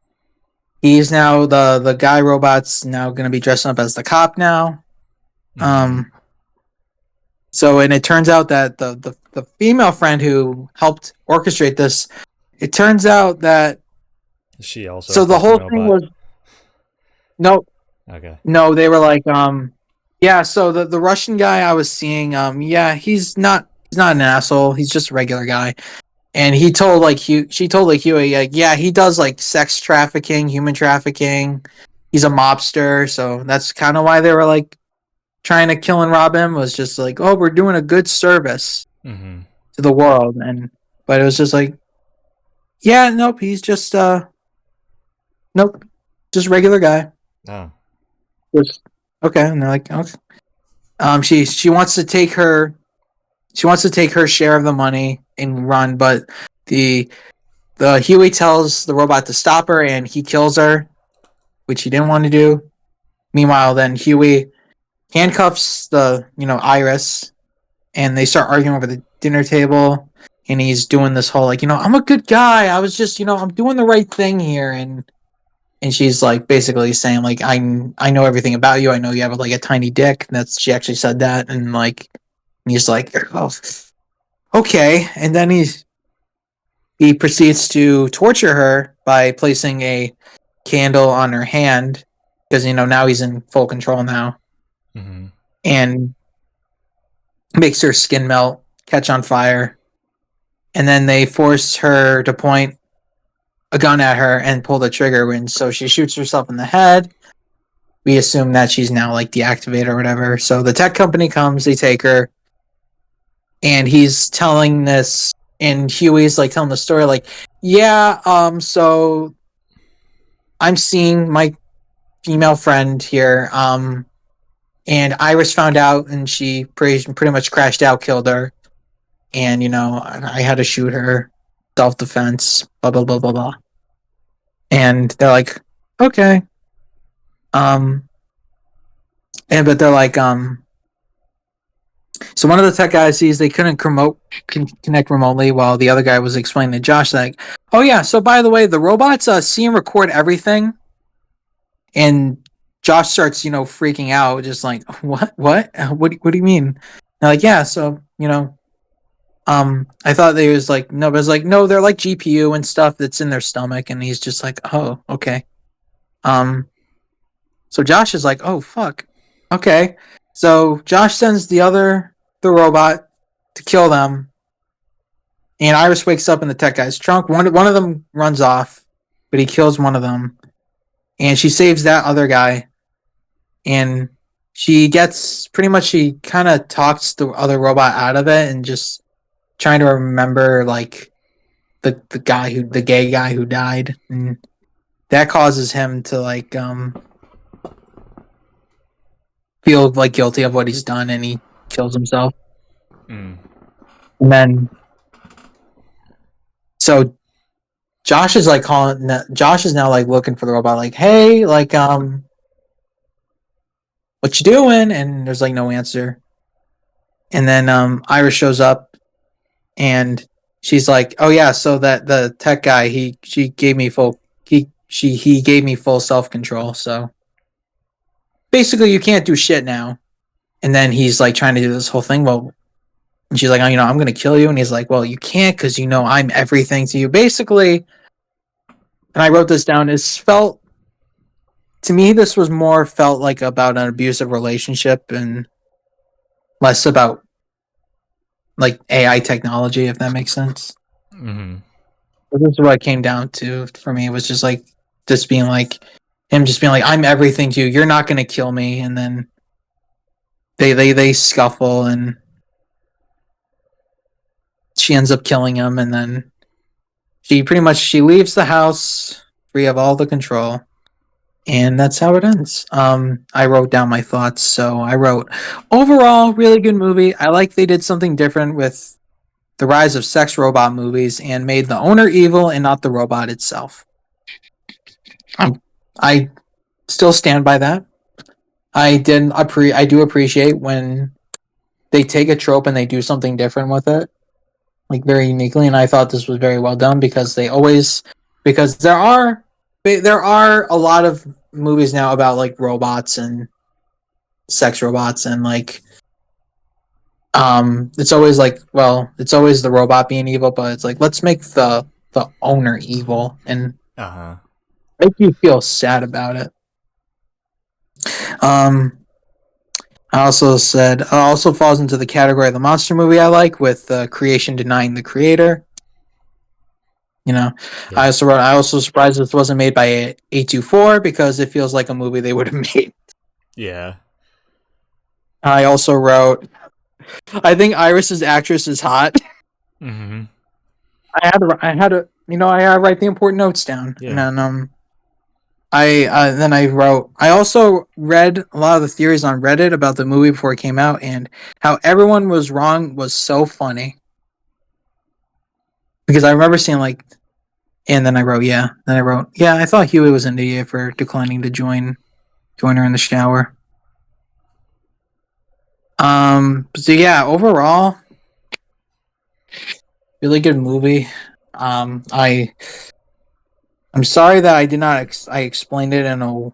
He's now the guy robot's now going to be dressing up as the cop now. So, and it turns out that the female friend who helped orchestrate this, it turns out that She also. So the whole thing was no. Okay. No, they were like, yeah. So the Russian guy I was seeing, yeah, he's not an asshole. He's just a regular guy. And she told like Huey, like, yeah, he does like sex trafficking, human trafficking. He's a mobster, so that's kind of why they were like trying to kill and rob him. Was just like, oh, we're doing a good service to the world, but it was just like, yeah, nope, he's just nope, just regular guy. Oh. Just okay, and they're like, okay. She wants to take her share of the money and run, but the Huey tells the robot to stop her, and he kills her, which he didn't want to do. Meanwhile, then Huey handcuffs the Iris, and they start arguing over the dinner table. And he's doing this whole like, I'm a good guy. I was just, I'm doing the right thing here, and she's like basically saying like I know everything about you. I know you have like a tiny dick. That's she actually said that, and like and he's like, oh, okay. And then he proceeds to torture her by placing a candle on her hand because now he's in full control now, Mm-hmm. and makes her skin melt, catch on fire, and then they force her to point a gun at her and pull the trigger. And so she shoots herself in the head. We assume that she's now like deactivated or whatever. So the tech company comes, they take her, and he's telling this, and Huey's like telling the story, like, yeah, so I'm seeing my female friend here, and Iris found out, and she pretty much crashed out, killed her, and I had to shoot her, self defense, blah blah blah blah blah, and they're like, okay, and but they're like, so one of the tech guys sees they couldn't connect remotely, while the other guy was explaining to Josh like, oh yeah, so by the way, the robots see and record everything, and Josh starts freaking out, just like what do you mean? They're like, yeah, so I thought they was like no, but it's like no, they're like GPU and stuff that's in their stomach, and he's just like, oh, okay. So Josh is like, oh fuck, okay. So Josh sends the robot to kill them, and Iris wakes up in the tech guy's trunk. One of them runs off, but he kills one of them, and she saves that other guy, and she kind of talks the other robot out of it, and just trying to remember like the gay guy who died, and that causes him to like feel like guilty of what he's done, and he kills himself. Mm. And then so Josh is like Josh is now like looking for the robot, like, hey, like what you doing? And there's like no answer. And then Iris shows up, and she's like, oh yeah, so that the tech guy, he gave me full self control, so basically you can't do shit now. And then he's like trying to do this whole thing. Well, and she's like, oh, I'm gonna kill you, and he's like, well, you can't, because I'm everything to you, basically. And I wrote this down. To me, this was more felt like about an abusive relationship and less about like AI technology, if that makes sense. Mm-hmm. So this is what it came down to for me. It was just like just being like him, just being like, I'm everything to you. You're not gonna kill me. And then they scuffle, and she ends up killing him. And then she leaves the house free of all the control. And that's how it ends. I wrote down my thoughts. So I wrote, overall, really good movie. I like they did something different with the rise of sex robot movies and made the owner evil and not the robot itself. I still stand by that. I do appreciate when they take a trope and they do something different with it, like very uniquely. And I thought this was very well done, because because there are a lot of movies now about like robots and sex robots, and like it's always like, well, it's always the robot being evil, but it's like, let's make the owner evil and Uh-huh. make you feel sad about it. um I also falls into the category of the monster movie I like, with creation denying the creator. Yeah. I also surprised this wasn't made by A24, because it feels like a movie they would have made. Yeah. I also wrote, I think Iris's actress is hot. Mm-hmm. I write the important notes down, and Yeah. then I wrote, I also read a lot of the theories on Reddit about the movie before it came out, and how everyone was wrong was so funny, because I remember seeing like, and then I wrote, yeah, I thought Huey was an idiot for declining to join her in the shower. So yeah, overall, really good movie. I'm sorry that I did not. I explained it in a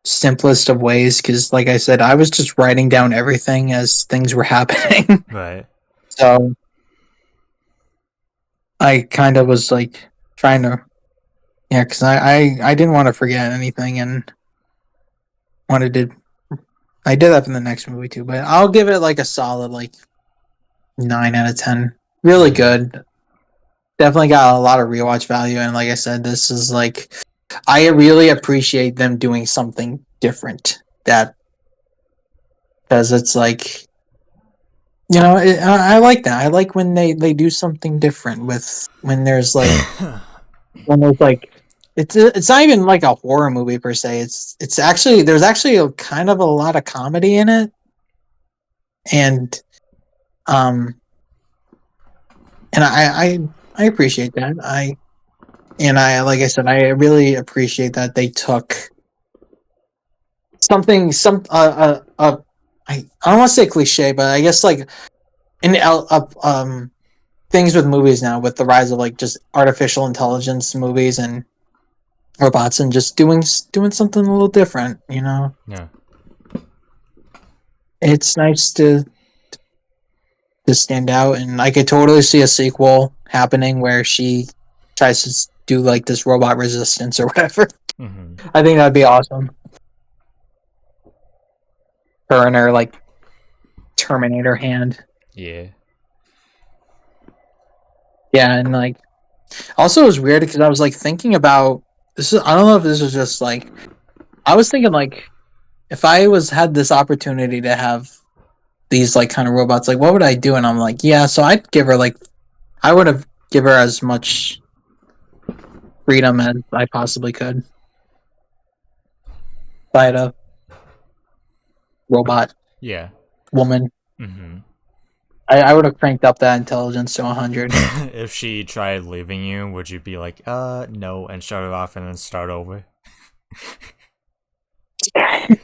simplest of ways because, like I said, I was just writing down everything as things were happening. Right. So I kind of was like trying to, yeah, because I didn't want to forget anything and wanted to. I did that in the next movie too, but I'll give it like a solid like 9 out of 10. Really Yeah. good. Definitely got a lot of rewatch value, and like I said, this is like I really appreciate them doing something different. That because it's like I like that. I like when they do something different with when there's like it's not even like a horror movie per se. It's actually there's actually a kind of a lot of comedy in it, and um and I appreciate that. I like I said I really appreciate that they took something I don't want to say cliche, but I guess like in things with movies now with the rise of like just artificial intelligence movies and robots and just doing something a little different. Yeah. It's nice to stand out, and I could totally see a sequel happening where she tries to do like this robot resistance or whatever. Mm-hmm. I think that'd be awesome. Her and her like Terminator hand. Yeah. Yeah, and like also it was weird because I was like thinking about this is I don't know if this was just like I was thinking like if I was had this opportunity to have these like kind of robots, like what would I do? And I'm like, yeah, so I'd give her like I would have give her as much freedom as I possibly could. If I had a robot Yeah. woman. Mm-hmm. I would have cranked up that intelligence to 100. If she tried leaving you, would you be like, no, and shut it off and then start over? I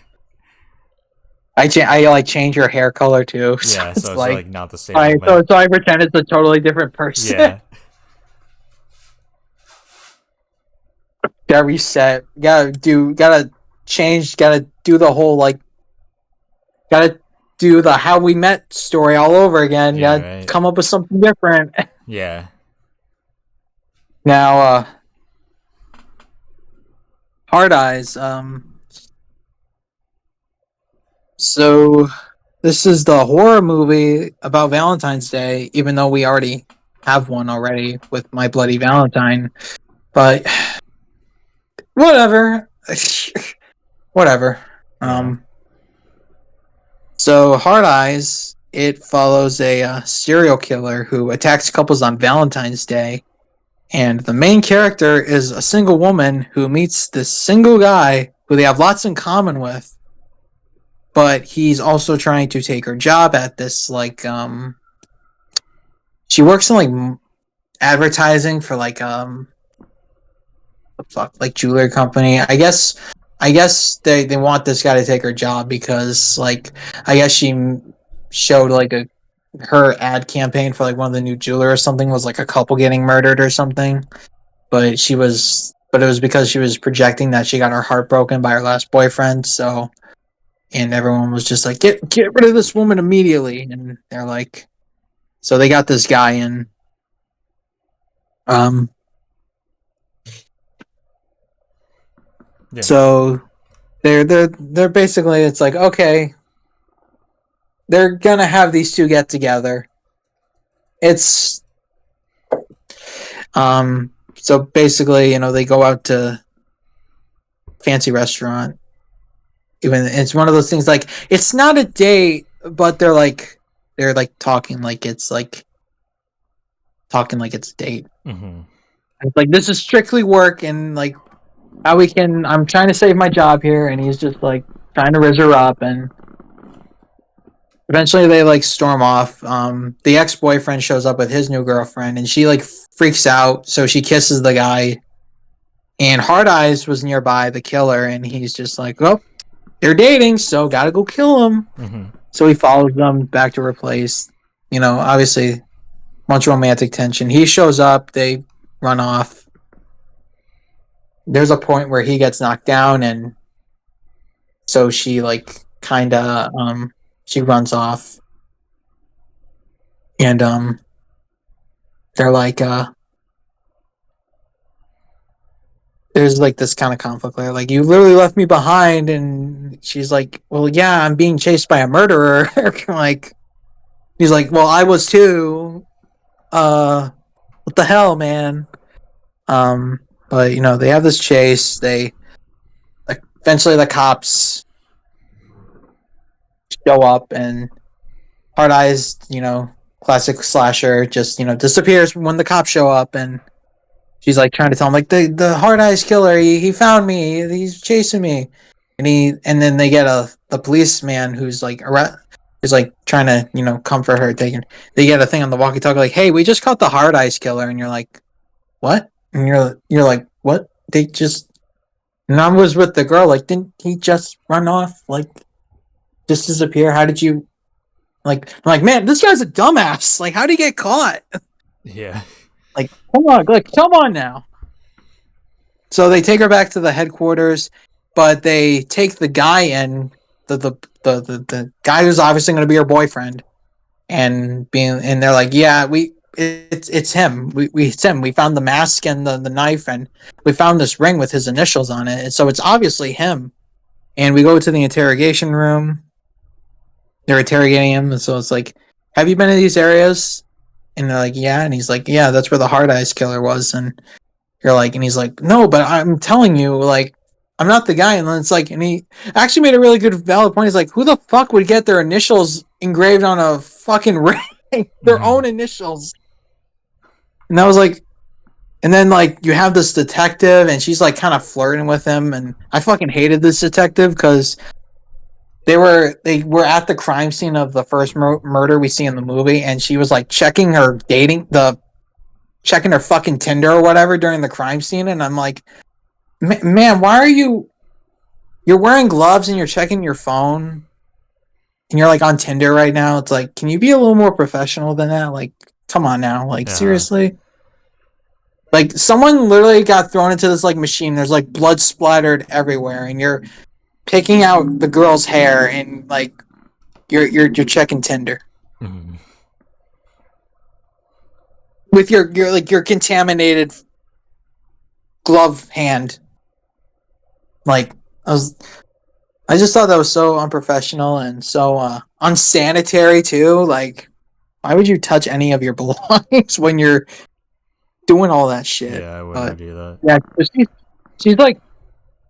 like change her hair color too. So Yeah, it's so it's like like not the same I woman. so I pretend it's a totally different person. Yeah. Gotta reset. Gotta change. Gotta do the whole like. Gotta do the how we met story all over again. Yeah, Gotta right. come up with something different. Yeah. Now, Hard Eyes. So this is the horror movie about Valentine's Day, even though we already have one already with My Bloody Valentine. But whatever. Whatever. Yeah. So Hard Eyes, it follows a serial killer who attacks couples on Valentine's Day, and the main character is a single woman who meets this single guy who they have lots in common with, but he's also trying to take her job at this like she works in like advertising for like like jewelry company. I guess they want this guy to take her job because like I guess she showed like a her ad campaign for like one of the new jeweler or something was like a couple getting murdered or something. But it was because she was projecting that she got her heart broken by her last boyfriend, so and everyone was just like get rid of this woman immediately, and they're like so they got this guy in um Yeah. so they're basically it's like okay they're gonna have these two get together. It's so basically, they go out to fancy restaurant. Even it's one of those things like it's not a date, but they're like talking like it's a date. Mm-hmm. It's like this is strictly work and like how we can I'm trying to save my job here and he's just like trying to raise her up and eventually they like storm off. The ex-boyfriend shows up with his new girlfriend and she like freaks out, so she kisses the guy. And Hard Eyes was nearby, the killer, and he's just like, "Oh, they're dating, so gotta go kill him." Mm-hmm. So he follows them back to her place. Obviously, much romantic tension. He shows up. They run off. There's a point where he gets knocked down, and so she kind of she runs off, and they're there's this kind of conflict there. Like, you literally left me behind, and she's like, well, yeah, I'm being chased by a murderer. Like, he's like, well, I was too. What the hell, man? But they have this chase. They eventually the cops show up, and Hard Eyes, classic slasher, just disappears when the cops show up, and she's trying to tell him the Hard Eyes killer. He found me. He's chasing me, and then they get the policeman who's is trying to comfort her. They get a thing on the walkie-talkie hey, we just caught the Hard Eyes killer, and you're like, what? And you're like, what? They just and I was with the girl. Didn't he just run off? Just disappear? How did you? I'm like, man, this guy's a dumbass. How did he get caught? Yeah. Come on now. So they take her back to the headquarters, but they take the guy in, the guy who's obviously going to be her boyfriend, and they're like, yeah, it's him. It's him. We found the mask and the knife, and we found this ring with his initials on it, and so it's obviously him. And we go to the interrogation room. They're interrogating him, and so it's like, have you been to these areas? And they're like, yeah. And he's like, yeah, that's where the Hard Eyes killer was. And you're like, and he's like, no, but I'm telling you, I'm not the guy. And then it's and he actually made a really good valid point. He's like, who the fuck would get their initials engraved on a fucking ring? Their own initials. And that was and then you have this detective, and she's kind of flirting with him. And I fucking hated this detective because they were at the crime scene of the first murder we see in the movie, and she was checking her checking her fucking Tinder or whatever during the crime scene, and I'm like, man, why are you're wearing gloves and you're checking your phone, and you're on Tinder right now? It's can you be a little more professional than that? Come on now, seriously. Someone literally got thrown into this machine. There's blood splattered everywhere, and you're picking out the girl's hair, and you're checking Tinder with your contaminated glove hand. I just thought that was so unprofessional and so unsanitary too. Why would you touch any of your belongings when you're doing all that shit? Yeah, I wouldn't do that. Yeah, she's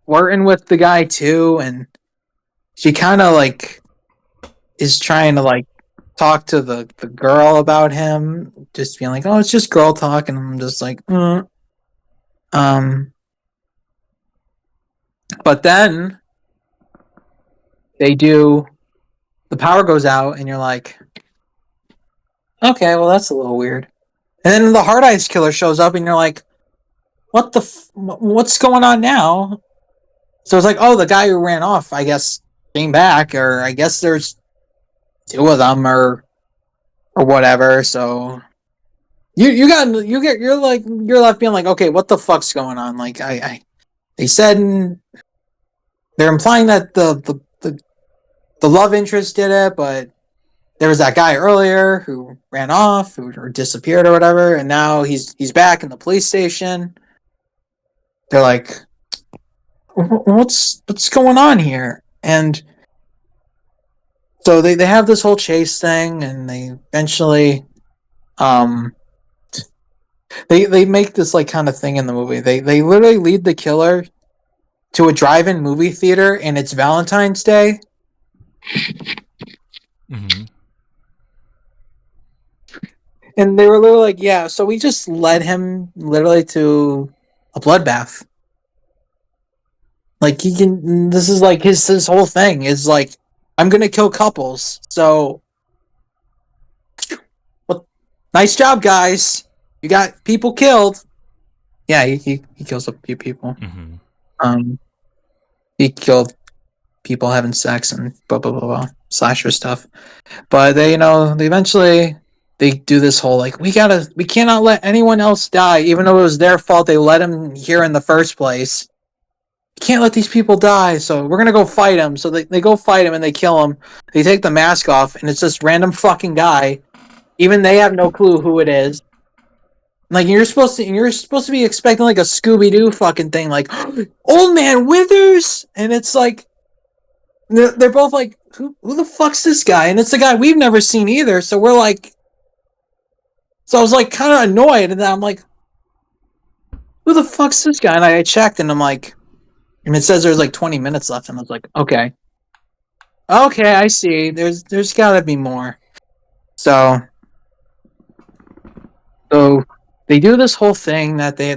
flirting with the guy too, and she kind of is trying to talk to the girl about him, just being oh, it's just girl talk, and I'm just but then the power goes out, and you're like, okay, well, that's a little weird. And then the Hard Eyes killer shows up, and you're like, what's going on now? So it's oh, the guy who ran off, I guess, came back, or I guess there's two of them, or whatever. So you're left being okay, what the fuck's going on? They said they're implying that the love interest did it, but there was that guy earlier who ran off, or disappeared or whatever, and now he's back in the police station. They're what's going on here? And so they have this whole chase thing, and they eventually they make this kind of thing in the movie. They literally lead the killer to a drive-in movie theater, and it's Valentine's Day. And they were literally yeah, so we just led him literally to a bloodbath. He can. This is his whole thing is I'm gonna kill couples. So, well, nice job, guys. You got people killed. Yeah, he kills a few people. He killed people having sex and blah blah blah blah slasher stuff. But they, they eventually they do this whole like we cannot let anyone else die, even though it was their fault. They let him here in the first place. Can't let these people die, so we're gonna go fight him. So they go fight him and they kill him. They take the mask off, and it's this random fucking guy. Even they have no clue who it is. Like you're supposed to be expecting like a Scooby Doo fucking thing, like Old Man Withers, and it's like they're both like, who the fuck's this guy? And it's the guy we've never seen either. So we're like, so I was like kind of annoyed, and then I'm like, who the fuck's this guy? And I checked, and I'm like, and it says there's like 20 minutes left, and I was like, okay, I see. There's got to be more. So So they do this whole thing that they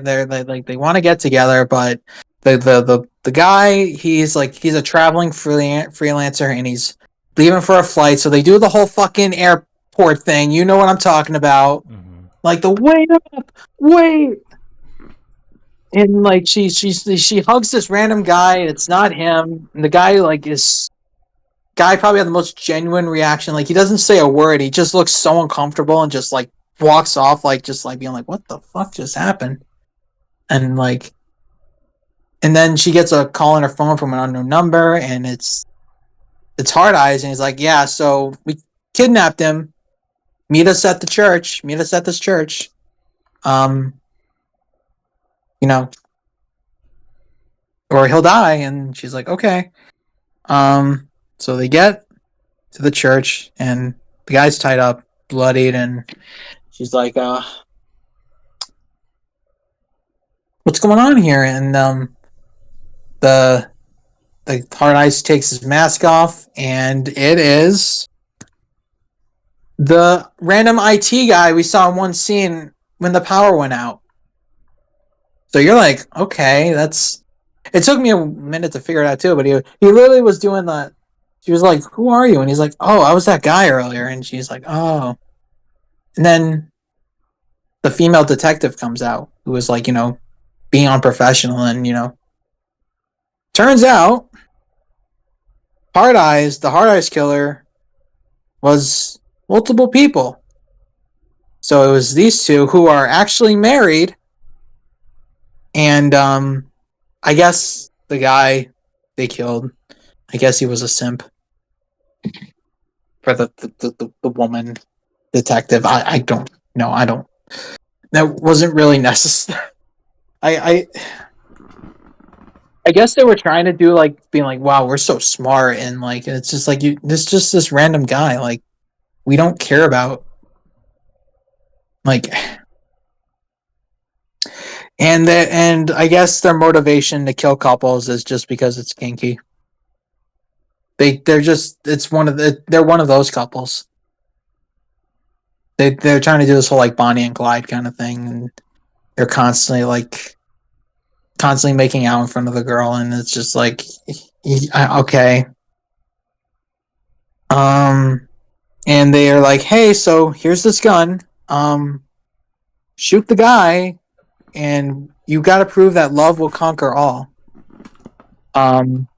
want to get together, but the guy he's a traveling freelancer and he's leaving for a flight. So they do the whole fucking airport thing. You know what I'm talking about? Mm-hmm. Like the wait up, wait, and like she hugs this random guy. And it's not him. And the guy guy probably had the most genuine reaction. Like he doesn't say a word. He just looks so uncomfortable and just like walks off, like just like being like, "What the fuck just happened?" And like, and then she gets a call on her phone from an unknown number, and it's Hard Eyes, and he's like, "Yeah, so we kidnapped him. Meet us at the church. Meet us at this church. Um, you know, or he'll die." And she's like, "Okay." So they get to the church, and the guy's tied up, bloodied, and she's like, what's going on here?" And the Hard Ice takes his mask off, and it is the random IT guy we saw in one scene when the power went out. So you're like, okay, that's. It took me a minute to figure it out too, but he literally was doing that. She was like, "Who are you?" And he's like, "Oh, I was that guy earlier." And she's like, "Oh." And then the female detective comes out, who was like, being unprofessional, and turns out the Hard Eyes killer, was multiple people. So it was these two who are actually married, and I guess the guy they killed, I guess he was a simp for the woman detective. I don't know. I don't. That wasn't really necessary. I I guess they were trying to do like being like, wow, we're so smart, and like it's just like it's just this random guy. Like we don't care about like and I guess their motivation to kill couples is just because it's kinky. They're just they're one of those couples. They're trying to do this whole like Bonnie and Clyde kind of thing, and they're constantly making out in front of the girl, and it's just like, okay. And they are like, hey, so here's this gun. Shoot the guy, and you got to prove that love will conquer all. Um,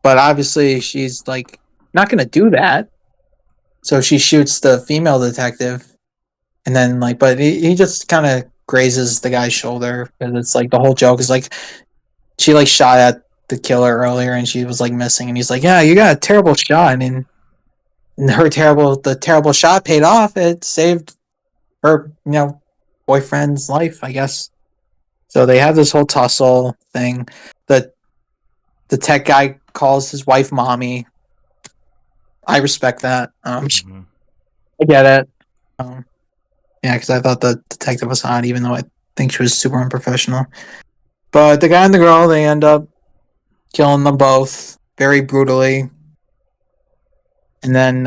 but obviously she's like not gonna do that. So she shoots the female detective, and then like, but he just kind of grazes the guy's shoulder because it's like the whole joke is like she like shot at the killer earlier and she was like missing, and he's like, yeah, you got a terrible shot, and the terrible shot paid off. It saved her, boyfriend's life, I guess. So they have this whole tussle thing. The the tech guy calls his wife mommy. I respect that. Mm-hmm. I get it. Um, yeah, because I thought the detective was hot, even though I think she was super unprofessional. But the guy and the girl, they end up killing them both very brutally. And then,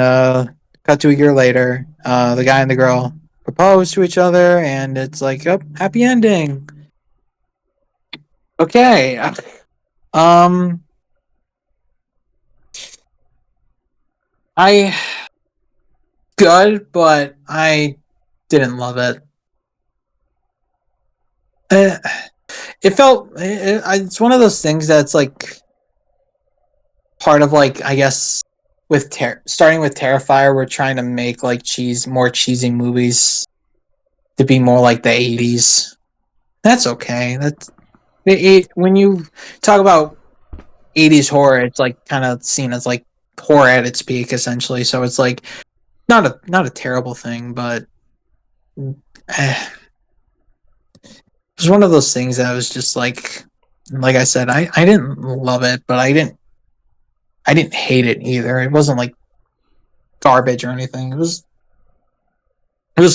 cut to a year later, the guy and the girl propose to each other, and it's like, oh, happy ending. Okay. Um, I good, but I didn't love it. Uh, it's one of those things that's like part of like I guess with starting with Terrifier, we're trying to make like more cheesy movies to be more like the 80s. That's okay. When you talk about 80s horror, it's like kind of seen as like horror at its peak essentially. So it's like not a terrible thing, but it was one of those things that was just like I said, I didn't love it, but I didn't hate it either. It wasn't like garbage or anything. It was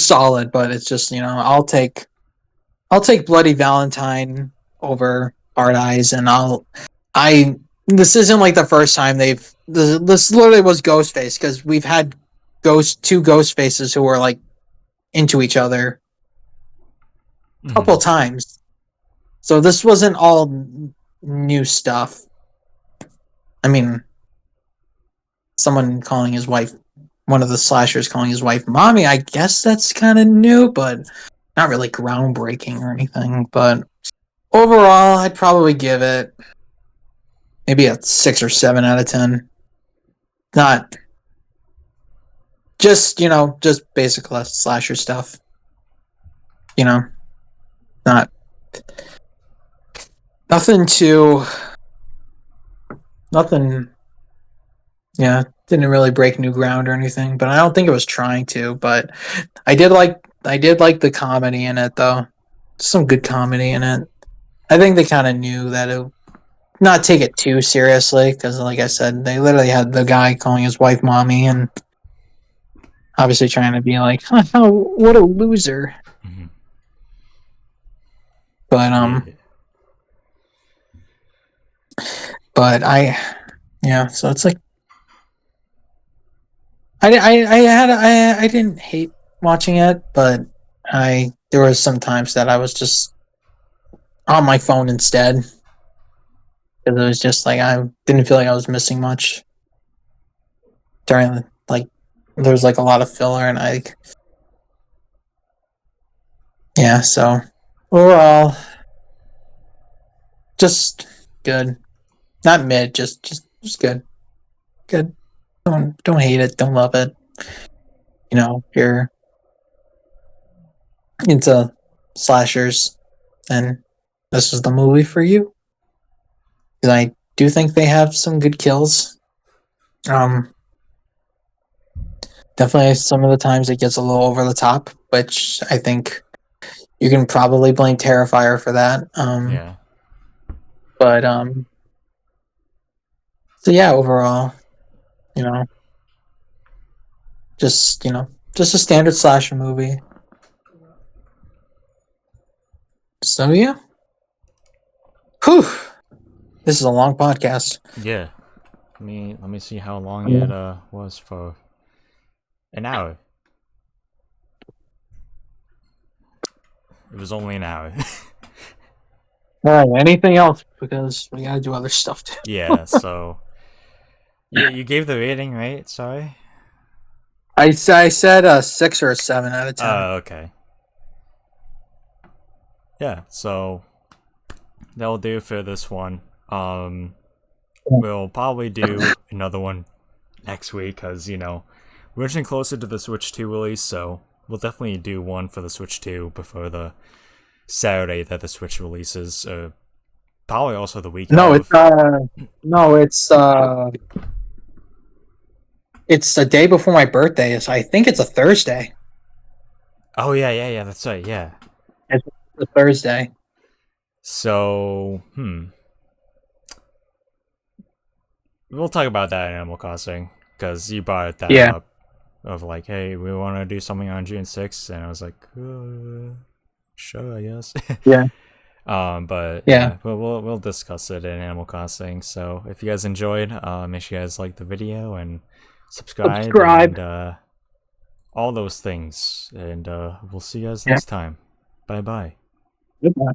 solid, but it's just, I'll take Bloody Valentine over Hard Eyes, and I this isn't like the first time this literally was Ghostface, because we've had two ghost faces who were like into each other a couple times. So this wasn't all new stuff. I mean, one of the slashers calling his wife mommy, I guess that's kind of new, but not really groundbreaking or anything. But overall, I'd probably give it maybe a 6 or 7 out of 10. Not just, just basic slasher stuff. Not nothing too, nothing, yeah, didn't really break new ground or anything, but I don't think it was trying to. But I did like the comedy in it, though. Some good comedy in it. I think they kind of knew that it not take it too seriously, because, like I said, they literally had the guy calling his wife mommy, and obviously trying to be like, oh, what a loser. But so it's like I didn't hate watching it, but there were some times that I was just on my phone instead, because it was just like I didn't feel like I was missing much during there was like a lot of filler, and so overall just good, not mid, just good. Don't hate it, don't love it. You're into slashers, then this is the movie for you. Because I do think they have some good kills. Definitely some of the times it gets a little over the top, which I think you can probably blame Terrifier for that. Yeah. But so yeah, overall, just a standard slasher movie. So yeah. Whew. This is a long podcast. Yeah. Let me see how long it was for. An hour. It was only an hour. Alright, anything else? Because we gotta do other stuff too. Yeah, so you gave the rating, right? Sorry? I said a 6 or a 7 out of 10. Oh, okay. Yeah, so that'll do for this one. We'll probably do another one next week, because, we're getting closer to the Switch 2 release, so we'll definitely do one for the Switch 2 before the Saturday that the Switch releases. Probably also the week No, of. It's a day before my birthday, so I think it's a Thursday. Oh, yeah, that's right, yeah. It's a Thursday. So, we'll talk about that in Animal Crossing, because you brought that up. Of like, hey, we want to do something on June 6th, and I was like, sure, I guess. Yeah. But yeah, we'll discuss it in Animal Crossing. So if you guys enjoyed, make sure you guys like the video and subscribe. And all those things. And we'll see you guys next time. Bye bye. Goodbye.